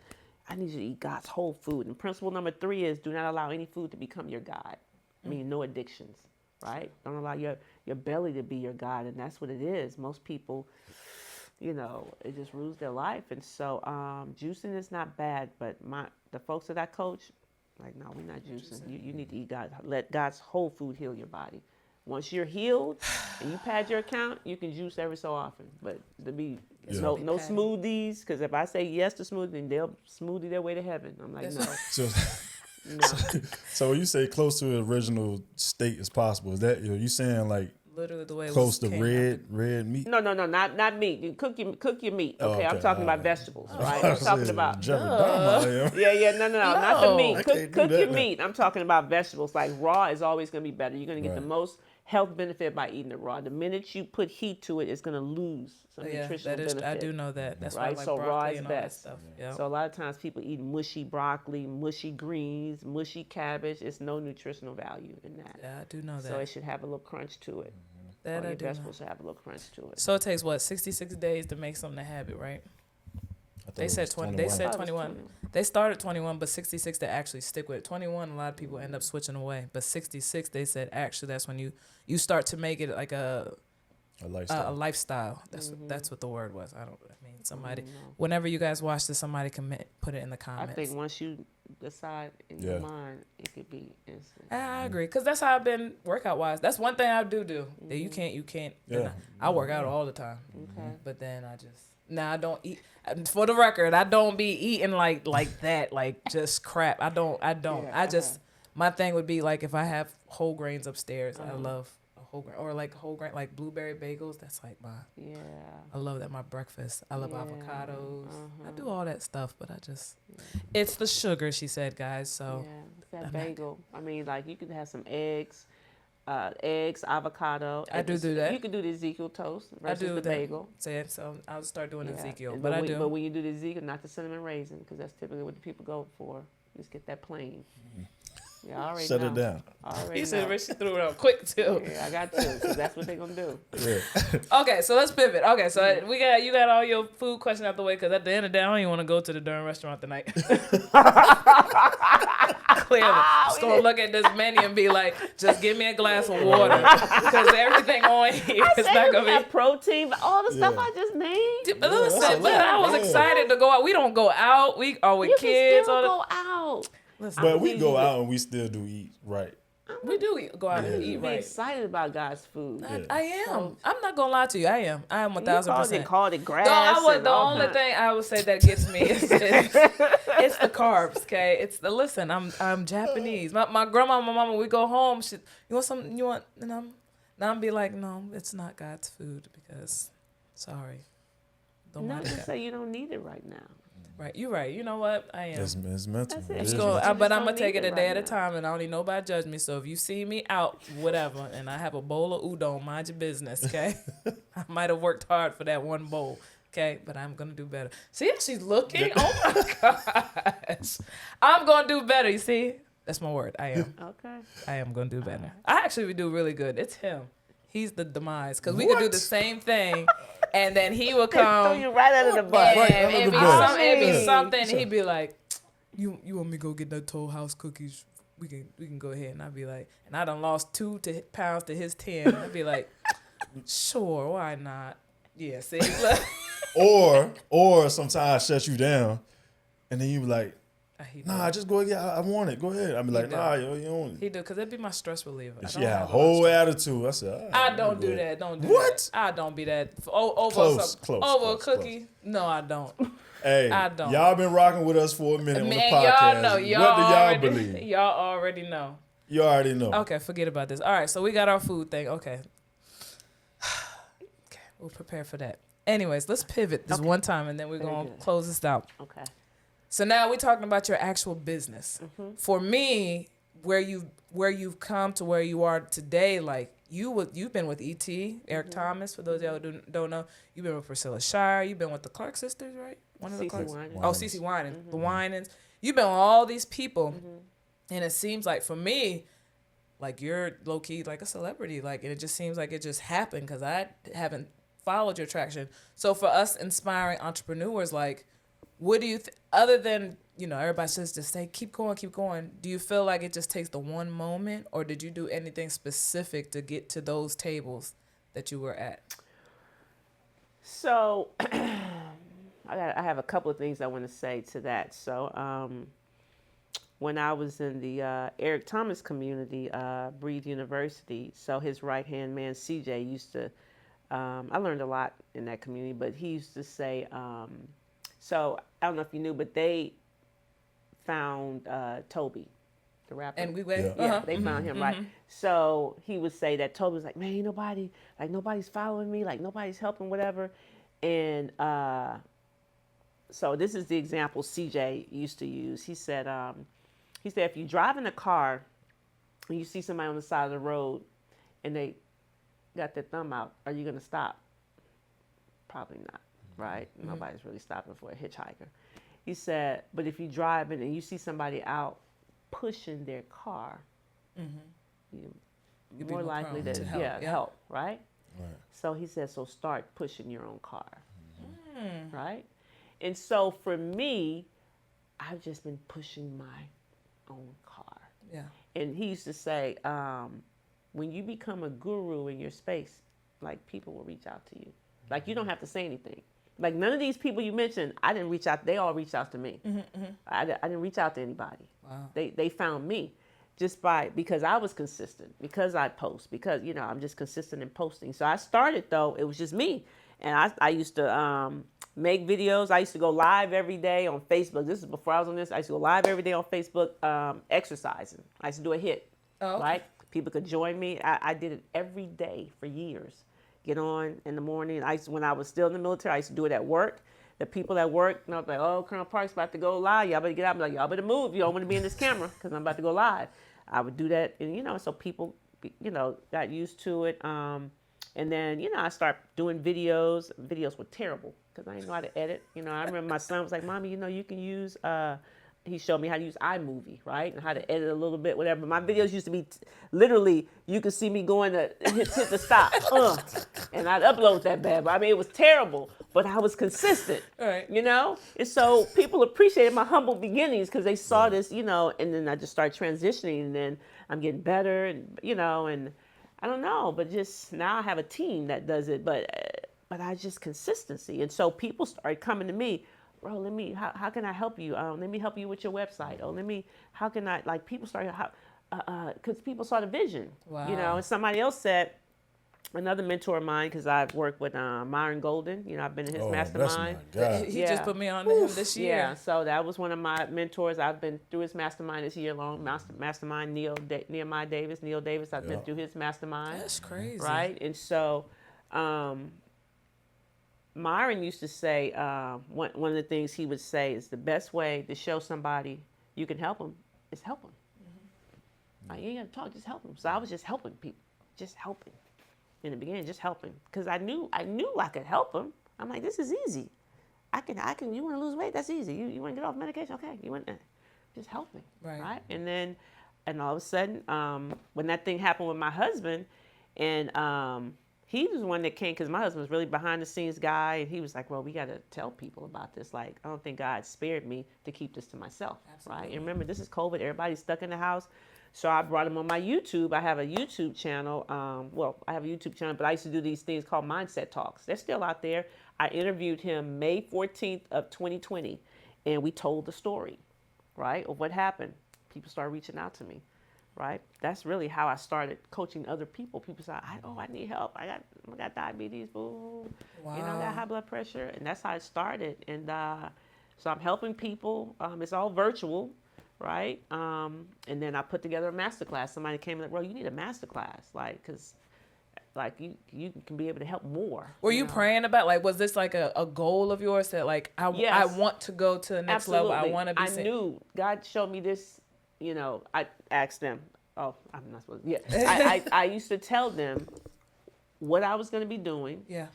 I need you to eat God's whole food. And principle number 3 is do not allow any food to become your God. No addictions, right? Don't allow your belly to be your God. And that's what it is. Most people, it just rules their life. And so juicing is not bad, but the folks that I coach, like, no, we're not juicing. You need to eat God. Let God's whole food heal your body. Once you're healed and you pad your account, you can juice every so often. But to be no smoothies, because if I say yes to smoothie, then they'll smoothie their way to heaven. I'm like, no. So when you say close to the original state as possible, is that you saying like literally the way close to red meat? No, not meat. You cook your meat. Okay, I'm talking about vegetables, right? I'm I'm talking about no, not the meat. Cook your meat. I'm talking about vegetables. Like raw is always going to be better. You're going to get the most health benefit by eating it raw. The minute you put heat to it, it's going to lose some nutritional benefit. I do know that. That's right. Why I like So broccoli raw is and all that best. stuff. Yep. So a lot of times people eat mushy broccoli, mushy greens, mushy cabbage. It's no nutritional value in that. Yeah, I do know that. So it should have a little crunch to it. That All I your do vegetables should have a little crunch to it. So it takes 66 days to make something a habit, right? They said 20. They said 21. They started 21, but 66 to actually stick with it. 21, a lot of people end up switching away, but 66, they said actually that's when you start to make it like a lifestyle. That's what the word was. Somebody. Whenever you guys watch this, somebody can put it in the comments. I think once you decide in your mind, it could be instant. I agree, because that's how I've been workout wise. That's one thing I do. That you can't. Yeah. I work out all the time. Okay. But then I don't eat. For the record, I don't be eating like that, like just crap. I don't. I just my thing would be like if I have whole grains upstairs. I love a whole grain or like whole grain like blueberry bagels. That's like I love that my breakfast. I love avocados. I do all that stuff, but it's the sugar. She said, guys. So that bagel. Like you could have some eggs. eggs, avocado. I do that. You can do the Ezekiel toast I versus do the that. bagel. So I'll start doing Ezekiel, And but I when, do. But when you do the Ezekiel, not the cinnamon raisin, because that's typically what the people go for. Just get that plain. Yeah, I already Shut know. it down. I already He said know. she threw it out quick too. Yeah, I got to, because that's what they're gonna do. Yeah. Okay, so let's pivot. Okay, so you got all your food questions out the way, because at the end of the day, I don't even want to go to the darn restaurant tonight. Clearly, just gonna look at this menu and be like, just give me a glass of water, because everything on here is not gonna have be. protein, but all the stuff Yeah. I just named. But listen, that's a but lot. I was Yeah. excited to go out. We don't go out. We are with You kids. can still all go out. Listen, But we go out and we still do eat right. we do go out and You eat be right. excited about God's food. I am. I'm not gonna lie to you. I am 1,000%. Called it grass. The only thing I would say that gets me is it's the carbs. Okay, it's the listen. I'm Japanese. My grandma, my mama, we go home. You want something? You want? And I'm be like, no, it's not God's food, because sorry, don't No, mind just that. say you don't need it right now. Right, you're right. You know what? I am. It's mental. That's it. It It's is going- mental. But I'm don't gonna take need it it a day right at a now. time, and I don't need nobody to judge me. So if you see me out, whatever, and I have a bowl of udon, mind your business, okay? I might have worked hard for that one bowl, okay? But I'm gonna do better. See how she's looking? Oh my gosh! I'm gonna do better. You see? That's my word. I am. Okay. I am gonna do better. I actually would do really good. It's him. He's the demise, because we could do the same thing, and then he would Throw come. you right under the bus. Right And under it'd the be, bus. it'd be Hey. something. And he'd be like, "You want me to go get that Towe House cookies? We can go ahead." And I'd be like, and I done lost 2 pounds to his 10. I'd be like, "Sure, why not?" Yeah, see, look. Or sometimes I shut you down, and then you be like, He nah, just go get. I want it. Go ahead. I be like, do. nah, yo, you don't. do, because it'd be my stress reliever. I She don't had a have whole lot of attitude. I said, all right, I don't I'm do good. that. Don't do What? that. I don't be that. Over Close, some, close, over close, a cookie. No, I don't. Hey, I don't. y'all been rocking with us for a minute on the Man, podcast. y'all know. What do y'all already, believe? Y'all already know. You already know. Okay, forget about this. All right, so we got our food thing. Okay. Okay, we'll prepare for that. Anyways, let's pivot this one time, and then we're Very going to good. close this out. Okay. So now we're talking about your actual business. Mm-hmm. For me, where you've come to where you are today, like you've been with ET, Eric Mm-hmm. Thomas, for those of y'all who don't know. You've been with Priscilla Shire. You've been with the Clark sisters, right? One of the Cece Clark. Winans. Oh, Cece Winans, Mm-hmm. the Winans. You've been with all these people, and it seems like for me, like you're low key like a celebrity, like, and it just seems like it just happened because I haven't followed your traction. So for us inspiring entrepreneurs, like, what do you other than, everybody says just say keep going, do you feel like it just takes the one moment, or did you do anything specific to get to those tables that you were at? So I have a couple of things I want to say to that. So when I was in the Eric Thomas community, Breathe University, so his right-hand man, CJ, used to, I learned a lot in that community, but he used to say, so I don't know if you knew, but they found Towe, the rapper. And we went, Yeah. Yeah, they found him, right? So he would say that Tobe was like, man, ain't nobody, like nobody's following me, like nobody's helping, whatever. And so this is the example CJ used to use. He said, if you drive in a car and you see somebody on the side of the road and they got their thumb out, are you going to stop? Probably not, right? Nobody's really stopping for a hitchhiker. He said, but if you drive in and you see somebody out pushing their car, you're more likely prone to to help, help, right? Right. So he said, so start pushing your own car, right? And so for me, I've just been pushing my own car. Yeah. And he used to say, when you become a guru in your space, like people will reach out to you. Like you don't have to say anything. Like none of these people you mentioned, I didn't reach out. They all reached out to me. I didn't reach out to anybody. Wow. They found me because I was consistent, because I post, because, I'm just consistent in posting. So I started though, it was just me. And I used to make videos. I used to go live every day on Facebook. This is before I was on this. I used to go live every day on Facebook exercising. I used to do a hit, Oh, okay. right? People could join me. I did it every day for years. Get on in the morning. When I was still in the military, I used to do it at work. The people at work, like, oh, Colonel Parks about to go live. Y'all better get out. I'm like, y'all better move. You don't want to be in this camera because I'm about to go live. I would do that, and so people got used to it. And then, I start doing videos. Videos were terrible because I didn't know how to edit. I remember my son was like, Mommy, you can use, he showed me how to use iMovie, right? And how to edit a little bit, whatever. My videos used to be, literally, you could see me going to hit the stop. And I'd upload that bad. But it was terrible. But I was consistent, right. And so people appreciated my humble beginnings because they saw this, and then I just started transitioning, and then I'm getting better, and and I don't know, but just now I have a team that does it, but I just consistency, and so people started coming to me, bro. How can I help you? Let me help you with your website. How can I? Like people started, because people saw the vision, Wow. And somebody else said. Another mentor of mine, because I've worked with Myron Golden. I've been in his mastermind. He just put me on to him this year. Yeah, so that was one of my mentors. I've been through his mastermind this year long. Mastermind Neil Davis. I've been through his mastermind. That's crazy. Right? And so Myron used to say, one of the things he would say is the best way to show somebody you can help them is help them. Mm-hmm. Like, you ain't got to talk, just help them. So I was just helping people, just helping. In the beginning, just helping, because I knew I could help them. I'm like, this is easy. I can. You want to lose weight? That's easy. You want to get off medication? Okay. You want just helping, right? And then, all of a sudden, when that thing happened with my husband, and he was the one that came, because my husband was really behind the scenes guy, and he was like, well, we got to tell people about this. Like, I don't think God spared me to keep this to myself, right? And remember, this is COVID. Everybody's stuck in the house. So I brought him on my YouTube. I have a YouTube channel. I have a YouTube channel, but I used to do these things called Mindset Talks. They're still out there. I interviewed him May 14th of 2020, and we told the story, right, of what happened. People started reaching out to me, right? That's really how I started coaching other people. People said, I need help. I got diabetes, boo. Wow. I got high blood pressure, and that's how it started. And so I'm helping people. It's all virtual. Right? And then I put together a masterclass. Somebody came and like, you need a masterclass, because you can be able to help more. Were you praying about, was this like a goal of yours that I want to go to the next Absolutely. level? I want to be. I knew God showed me this. I asked them. Oh, I'm not supposed to. Yeah. I used to tell them what I was going to be doing. Yeah.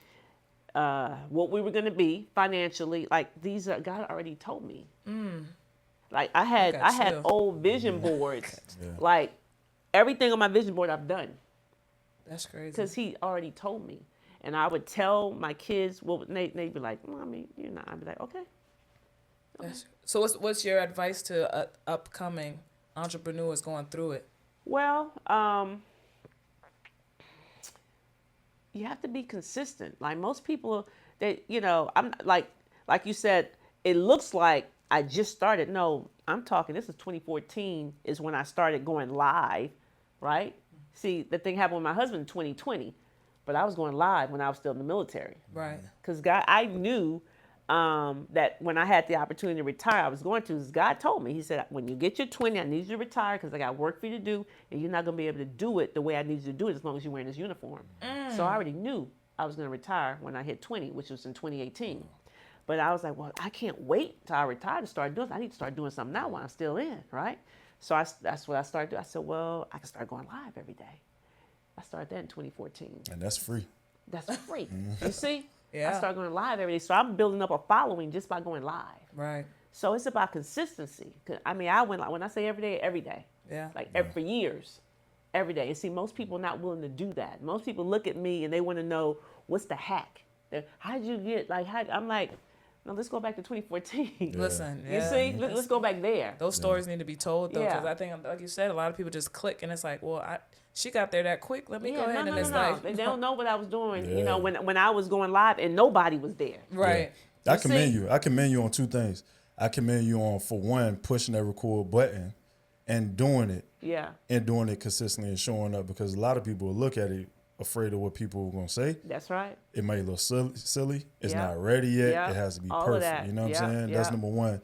What we were going to be financially. God already told me. Like I had old vision boards. Like everything on my vision board I've done. That's crazy. Because he already told me. And I would tell my kids, they'd be like, Mommy, you're not. I'd be like, okay. So what's your advice to upcoming entrepreneurs going through it? Well, you have to be consistent. Like most people, I'm like you said, it looks like I just started. No, I'm talking, this is 2014 is when I started going live, right? See, the thing happened with my husband in 2020, but I was going live when I was still in the military. Right. Because I knew that when I had the opportunity to retire, I was going to, because God told me, he said, when you get your 20, I need you to retire because I got work for you to do, and you're not going to be able to do it the way I need you to do it as long as you're wearing this uniform. So I already knew I was going to retire when I hit 20, which was in 2018. But I was like, well, I can't wait till I retire to start doing it. I need to start doing something now while I'm still in, right? So that's what I started doing. I said, well, I can start going live every day. I started that in 2014. And that's free. That's free. You see? Yeah. I started going live every day. So I'm building up a following just by going live. Right. So it's about consistency. I went, when I say every day. Yeah. For years, every day. And see, most people are not willing to do that. Most people look at me and they want to know, what's the hack? How did you get, I'm like, no, let's go back to 2014. Yeah. Listen, you see, let's go back there. Those stories need to be told, though, because I think, like you said, a lot of people just click, and it's like, well, she got there that quick. Let me go ahead, They don't know what I was doing. Yeah. When I was going live and nobody was there. Right. Yeah. I commend you on two things. I commend you on, for one, pushing that record button and doing it. Yeah. And doing it consistently and showing up, because a lot of people will look at it afraid of what people are going to say. That's right. It may look silly. It's not ready yet. Yeah. It has to be all perfect. You know what I'm saying? Yeah. That's number one.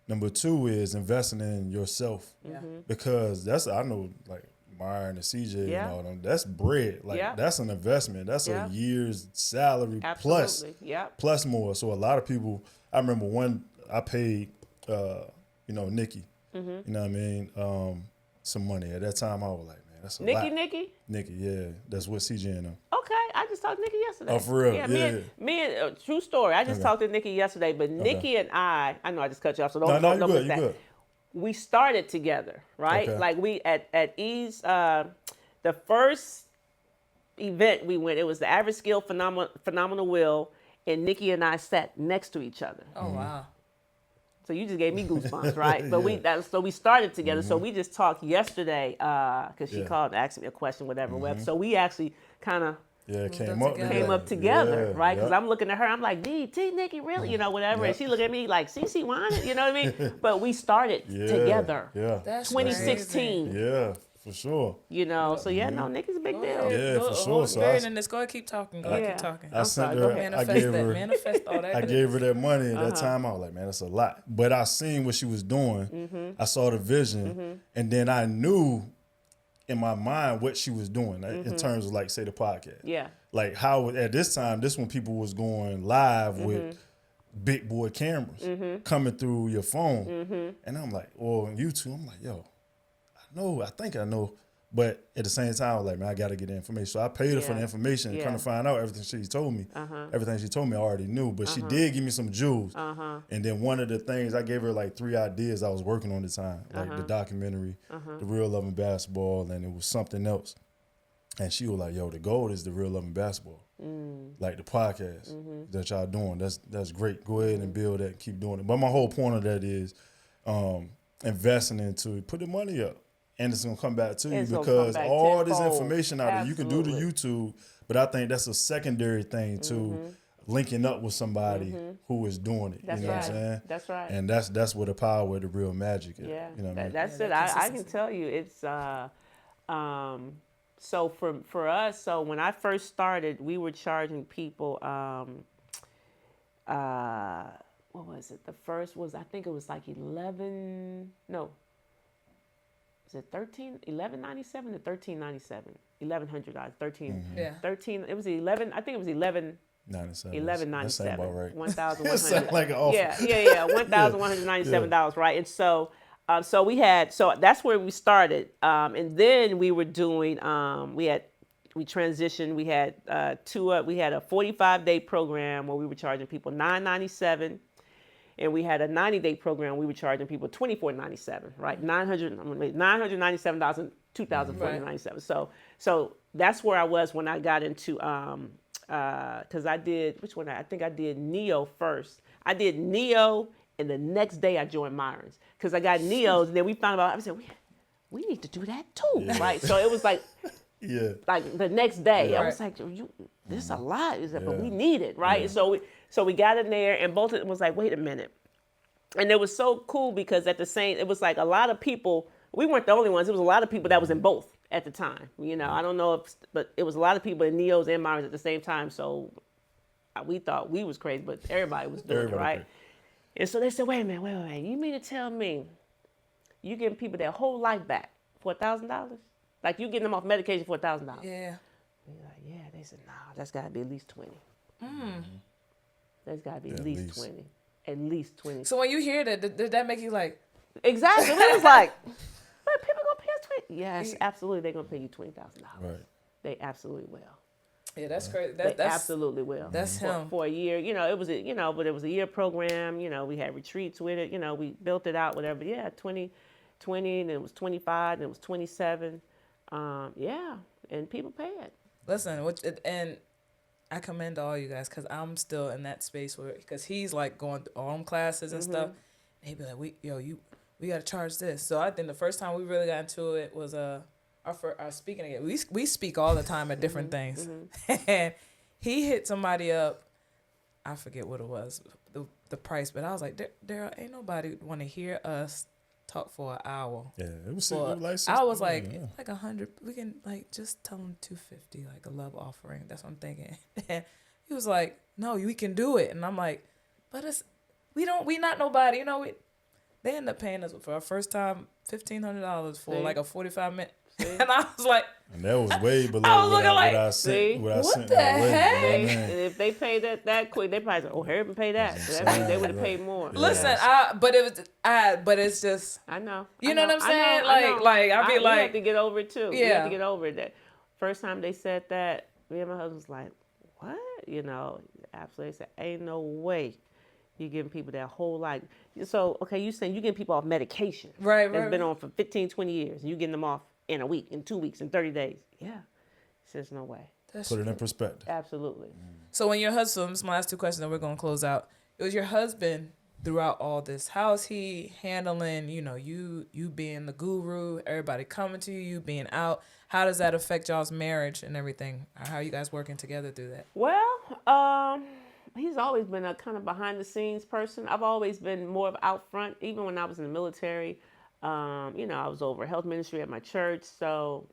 Number two is investing in yourself. Yeah. Because I know, like, Myron and CJ and all them, that's bread. Like, that's an investment. That's a year's salary plus more. So a lot of people, I remember I paid, Nikki, you know what I mean, some money. At that time, I was like, man, that's a Nikki, lot. Nikki? Nikki, yeah. That's what CJ and them. Okay, I just talked to Nikki yesterday. Oh, for real? Yeah, Yeah. me and true story. I just Okay. talked to Nikki yesterday, but Nikki and I know I just cut you off, so No, don't you miss good, that. you good. We started together, right? Okay. Like we at E's, the first event we went, it was the Average Skill Phenomenal Will, and Nikki and I sat next to each other. Oh wow. So you just gave me goosebumps, right? But so we started together. So we just talked yesterday because she called and asked me a question, whatever. So we actually kind of came up together, right? Because Yeah. I'm looking at her, I'm like, Nikki, really? You know, whatever. And she looked at me like, CC whining, you know what I mean? But we started together. Yeah. That's 2016. Yeah, for sure. You know, so no, Nikki's a big deal. Yeah, for sure. Holy So Spirit in this. Go ahead, keep talking. Go ahead, keep talking. I sent her, I Manifest gave that. her, Manifest all that. I gave her that money at that time. I was like, man, that's a lot. But I seen what she was doing. I saw the vision, and then I knew in my mind what she was doing in terms of, like, say, the podcast. Yeah. Like how at this time, this when people was going live with big boy cameras coming through your phone, and I'm like, or on YouTube, I'm like, yo, I think I know. But at the same time, I was like, man, I got to get the information. So I paid her for the information and kind of find out everything she told me. Everything she told me I already knew. But she did give me some jewels. And then one of the things, I gave her like 3 ideas I was working on at the time. Like the documentary, The Real Love in Basketball, and it was something else. And she was like, yo, the goal is The Real Love in Basketball. Like the podcast that y'all doing. That's great. Go ahead and build that and keep doing it. But my whole point of that is investing into it. Put the money up. And it's going to come back to you because all this information out there, you can do the YouTube, but I think that's a secondary thing to linking up with somebody who is doing it. That's you know right. what I'm saying? That's right. And that's where the power of the real magic is. Yeah, You know what I mean? that's it. I can tell you, it's so for us. So when I first started, we were charging people. What was it? The first was, I think it was like 11. No. Was it 13? 1197 to 1397. $1,100. 13. Yeah. 13. It was 11. I think it was 11. 97. 1197. That sound about right. $1,100. It sound like an offer. Yeah. $1,197, right? And so we had, so that's where we started. And then we were doing, we transitioned. We had we had a 45-day program where we were charging people $997. And we had a 90-day program. We were charging people $24.97, right? $997 and $2,497. So that's where I was when I got into because I did I think I did Neo first. I did Neo, and the next day I joined Myron's because I got Neo's, and then we found out. I said we need to do that too, right? So it was like. Yeah. Like the next day, I was like, "This is a lot," but we need it, right? Yeah. So we got in there, and both of them was like, "Wait a minute," and it was so cool because it was like a lot of people. We weren't the only ones. It was a lot of people that was in both at the time. You know, I don't know but it was a lot of people in Neo's and Myron's at the same time. So we thought we was crazy, but everybody was doing it, right? And so they said, "Wait a minute, you mean to tell me you giving people their whole life back for $1,000?" Like you getting them off medication for $1,000. Yeah. We're like, yeah. They said, no, that's got to be at least 20. That's got to be at least 20. At least 20. So when you hear that, did that make you like? Exactly. It was like, but people gonna pay us 20. Yes, absolutely. They're gonna pay you $20,000. Right. They absolutely will. Yeah, that's crazy. They absolutely will. That's him. For a year. You know, but it was a year program. You know, we had retreats with it. You know, we built it out, whatever. Yeah, 20, and it was 25, and it was 27. And people pay it. Listen, and I commend all you guys because I'm still in that space because he's like going through all them classes and stuff. And he'd be like, we got to charge this. So I think the first time we really got into it was our speaking again. We speak all the time at different things. And he hit somebody up. I forget what it was, the price, but I was like, Daryl, ain't nobody want to hear us talk for an hour. Yeah, it was like I was like, like 100. We can like just tell them $250, like a love offering. That's what I'm thinking. And he was like, no, we can do it. And I'm like, but we not nobody. You know, they end up paying us for our first time $1,500 for like a 45-minute. See? And I was like, And that was way below I was what looking like, I sent. What I what sent the my lady, heck? you know what I mean? And if they paid that quick, they probably said, "Oh, hurry up and pay that." So that means they would have paid more. listen, Yeah. but it's just, I know. you know what I'm saying? I know. I'd be we like, have to get over it too. We Yeah. have to get over it. That first time they said that, me and my husband was like, "What?" You know, absolutely said, "Ain't no way you giving people that whole life." So, okay, you saying you getting people off medication that's been on for 15, 20 years, and you getting them off in a week, in 2 weeks, in 30 days. Yeah. He says, "No way." Put it in perspective. Absolutely. So when your husband, this is my last two questions, and we're going to close out. It was your husband throughout all this. How's he handling, you being the guru, everybody coming to you, you being out? How does that affect y'all's marriage and everything? How are you guys working together through that? Well, he's always been a kind of behind the scenes person. I've always been more of out front, even when I was in the military. I was over health ministry at my church, so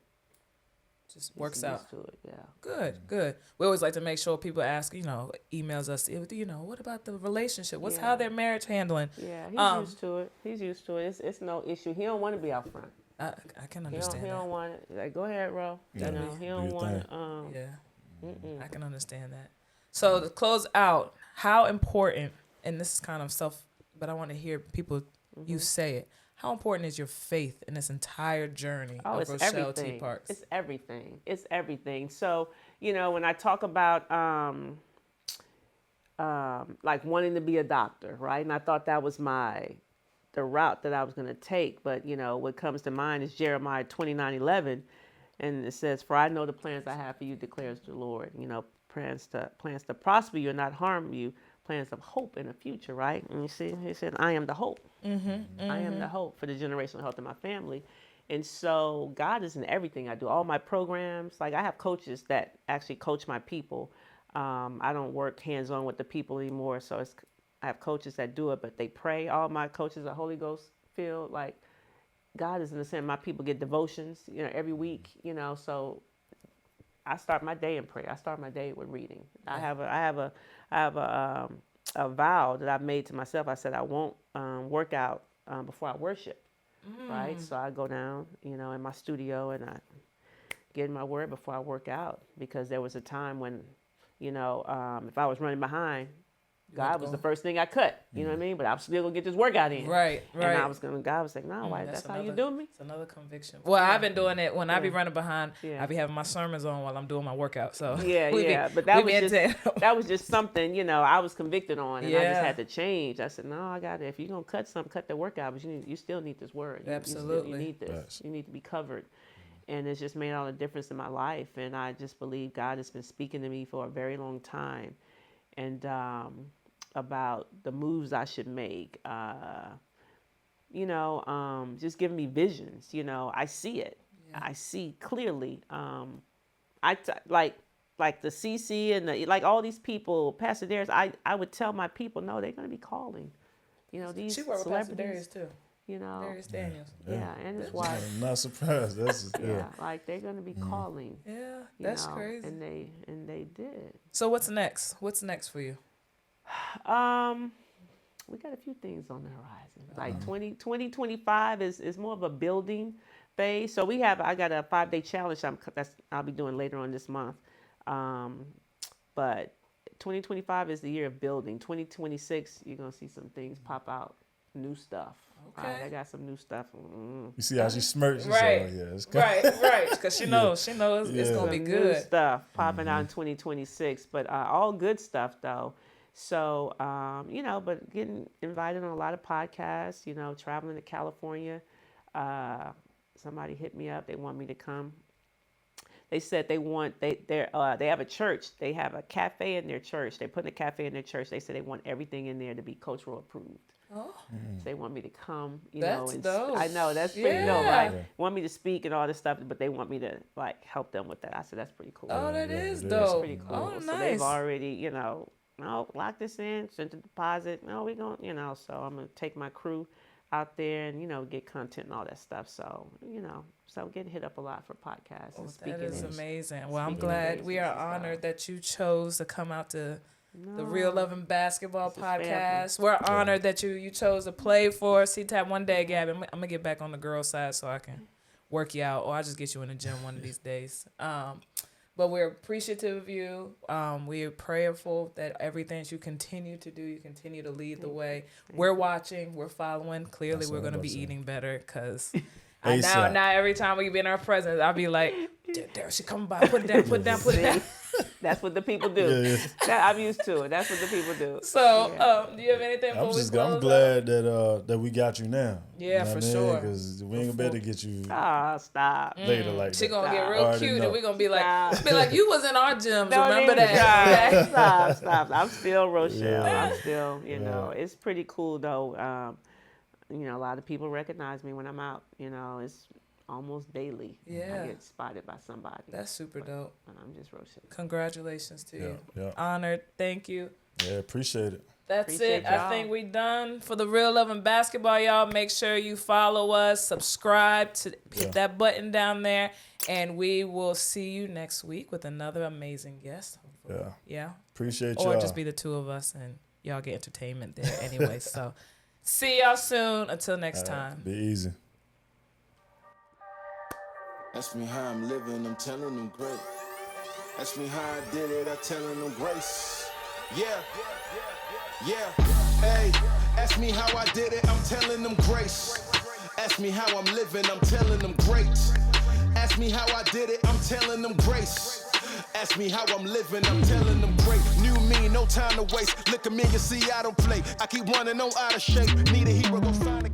Just works he's out. used to it, yeah. Good. We always like to make sure people ask, emails us, what about the relationship? How their marriage handling? Yeah, he's used to it. He's used to it. It's no issue. He don't want to be out front. I can understand He don't want it. Like, go ahead, Ro. Yeah. You know, he don't Do your want thing. it. Yeah. I can understand that. So to close out, how important, and this is kind of but I want to hear people, you say it. How important is your faith in this entire journey of It's Rochelle everything. T. Parks? It's everything. It's everything. So, when I talk about like wanting to be a doctor, right? And I thought that was the route that I was going to take. But, what comes to mind is Jeremiah 29:11. And it says, "For I know the plans I have for you, declares the Lord." Plans to prosper you and not harm you, plans of hope in the future, right? And you see, he said, "I am the hope." I am the hope for the generational health of my family. And so God is in everything I do. All my programs, like I have coaches that actually coach my people. I don't work hands-on with the people anymore. So I have coaches that do it, but they pray. All my coaches are Holy Ghost filled. Like God is in the center. My people get devotions, every week, so I start my day in prayer. I start my day with reading. I have a vow that I've made to myself. I said I won't work out before I worship, right? So I go down, in my studio and I get in my word before I work out, because there was a time when, if I was running behind, God was the first thing I cut, you know what I mean? But I was still gonna get this workout in. Right. And God was like, "No, why? That's how you do me." It's another conviction. Well, I've been doing it when I be running behind. Yeah. I be having my sermons on while I'm doing my workout. So But that was just something, I was convicted on, and I just had to change. I said, "No, I got it. If you're gonna cut something, cut the workout, but you still need this word. Absolutely. You need this. Yes. You need to be covered." And it's just made all the difference in my life. And I just believe God has been speaking to me for a very long time, and about the moves I should make. Just giving me visions. I see it. Yeah. I see clearly. Like the CC and like all these people, Pastor Darius. I would tell my people, no, they're going to be calling. These she worked with Pastor celebrities Darius too. Darius Daniels. Yeah, and his wife. I'm not surprised. Like they're going to be calling. Yeah, that's crazy. And they did. So what's next? What's next for you? We got a few things on the horizon. Like 2025 is more of a building phase. So I got a 5-day challenge I'll be doing later on this month. But 2025 is the year of building. 2026, you're going to see some things pop out, new stuff. Okay. Right, I got some new stuff. You see how she smirks? Right. It's Right. Because she knows it's going to be good. New stuff popping out in 2026. But all good stuff, though. So, but getting invited on a lot of podcasts, traveling to California. Somebody hit me up. They want me to come. They said they have a church. They have a cafe in their church. They're putting a cafe in their church. They said they want everything in there to be cultural approved. Oh. So they want me to come, that's dope. I know, that's pretty dope, right? Yeah. Want me to speak and all this stuff, but they want me to help them with that. I said, that's pretty cool. Oh, that is dope. That's pretty cool. Oh, nice. So they've already, lock this in, sent a deposit. No, we going, so I'm going to take my crew out there and, get content and all that stuff. So, so I'm getting hit up a lot for podcasts and speaking. That is amazing. Well, I'm glad we are honored that you chose to come out to the Real Loving Basketball podcast. We're honored that you chose to play for CTAP one day, Gabby. I'm going to get back on the girls' side so I can work you out, or I'll just get you in the gym one of these days. But we're appreciative of you. We're prayerful that everything that you continue to do, you continue to lead the way. We're watching, we're following. Clearly, we're going to be eating better because now every time we be in our presence, I'll be like, Daryl, she come by, put it down. That's what the people do. I'm used to it. That's what the people do. So, do you have anything before we close I'm glad that we got you now. Yeah, for sure. Because we ain't gonna be able to get you stop. later like she that. gonna get real cute, and we gonna be like, you was in our gyms. Remember that? Stop. I'm still Rochelle. Yeah. I'm still, you know, it's pretty cool though. You know, a lot of people recognize me when I'm out. You know, it's almost daily. I get spotted by somebody. That's super dope. And I'm just Rochelle. Congratulations to you. Yeah. Honored. Thank you. Yeah, appreciate it. Appreciate it. I think we done for the Real Love and Basketball, y'all. Make sure you follow us, subscribe, hit that button down there, and we will see you next week with another amazing guest. Hopefully. Yeah. Appreciate y'all. Or just be the two of us and y'all get entertainment there anyway. So see y'all soon. Until next time. Be easy. Ask me how I'm living, I'm telling them great. Ask me how I did it, I'm telling them grace. Yeah. Hey, ask me how I did it, I'm telling them grace. Ask me how I'm living, I'm telling them great. Ask me how I did it, I'm telling them grace. Ask me how I'm living, I'm telling them great. New me, no time to waste. Look at me, you see I don't play. I keep running on out of shape. Need a hero, go find a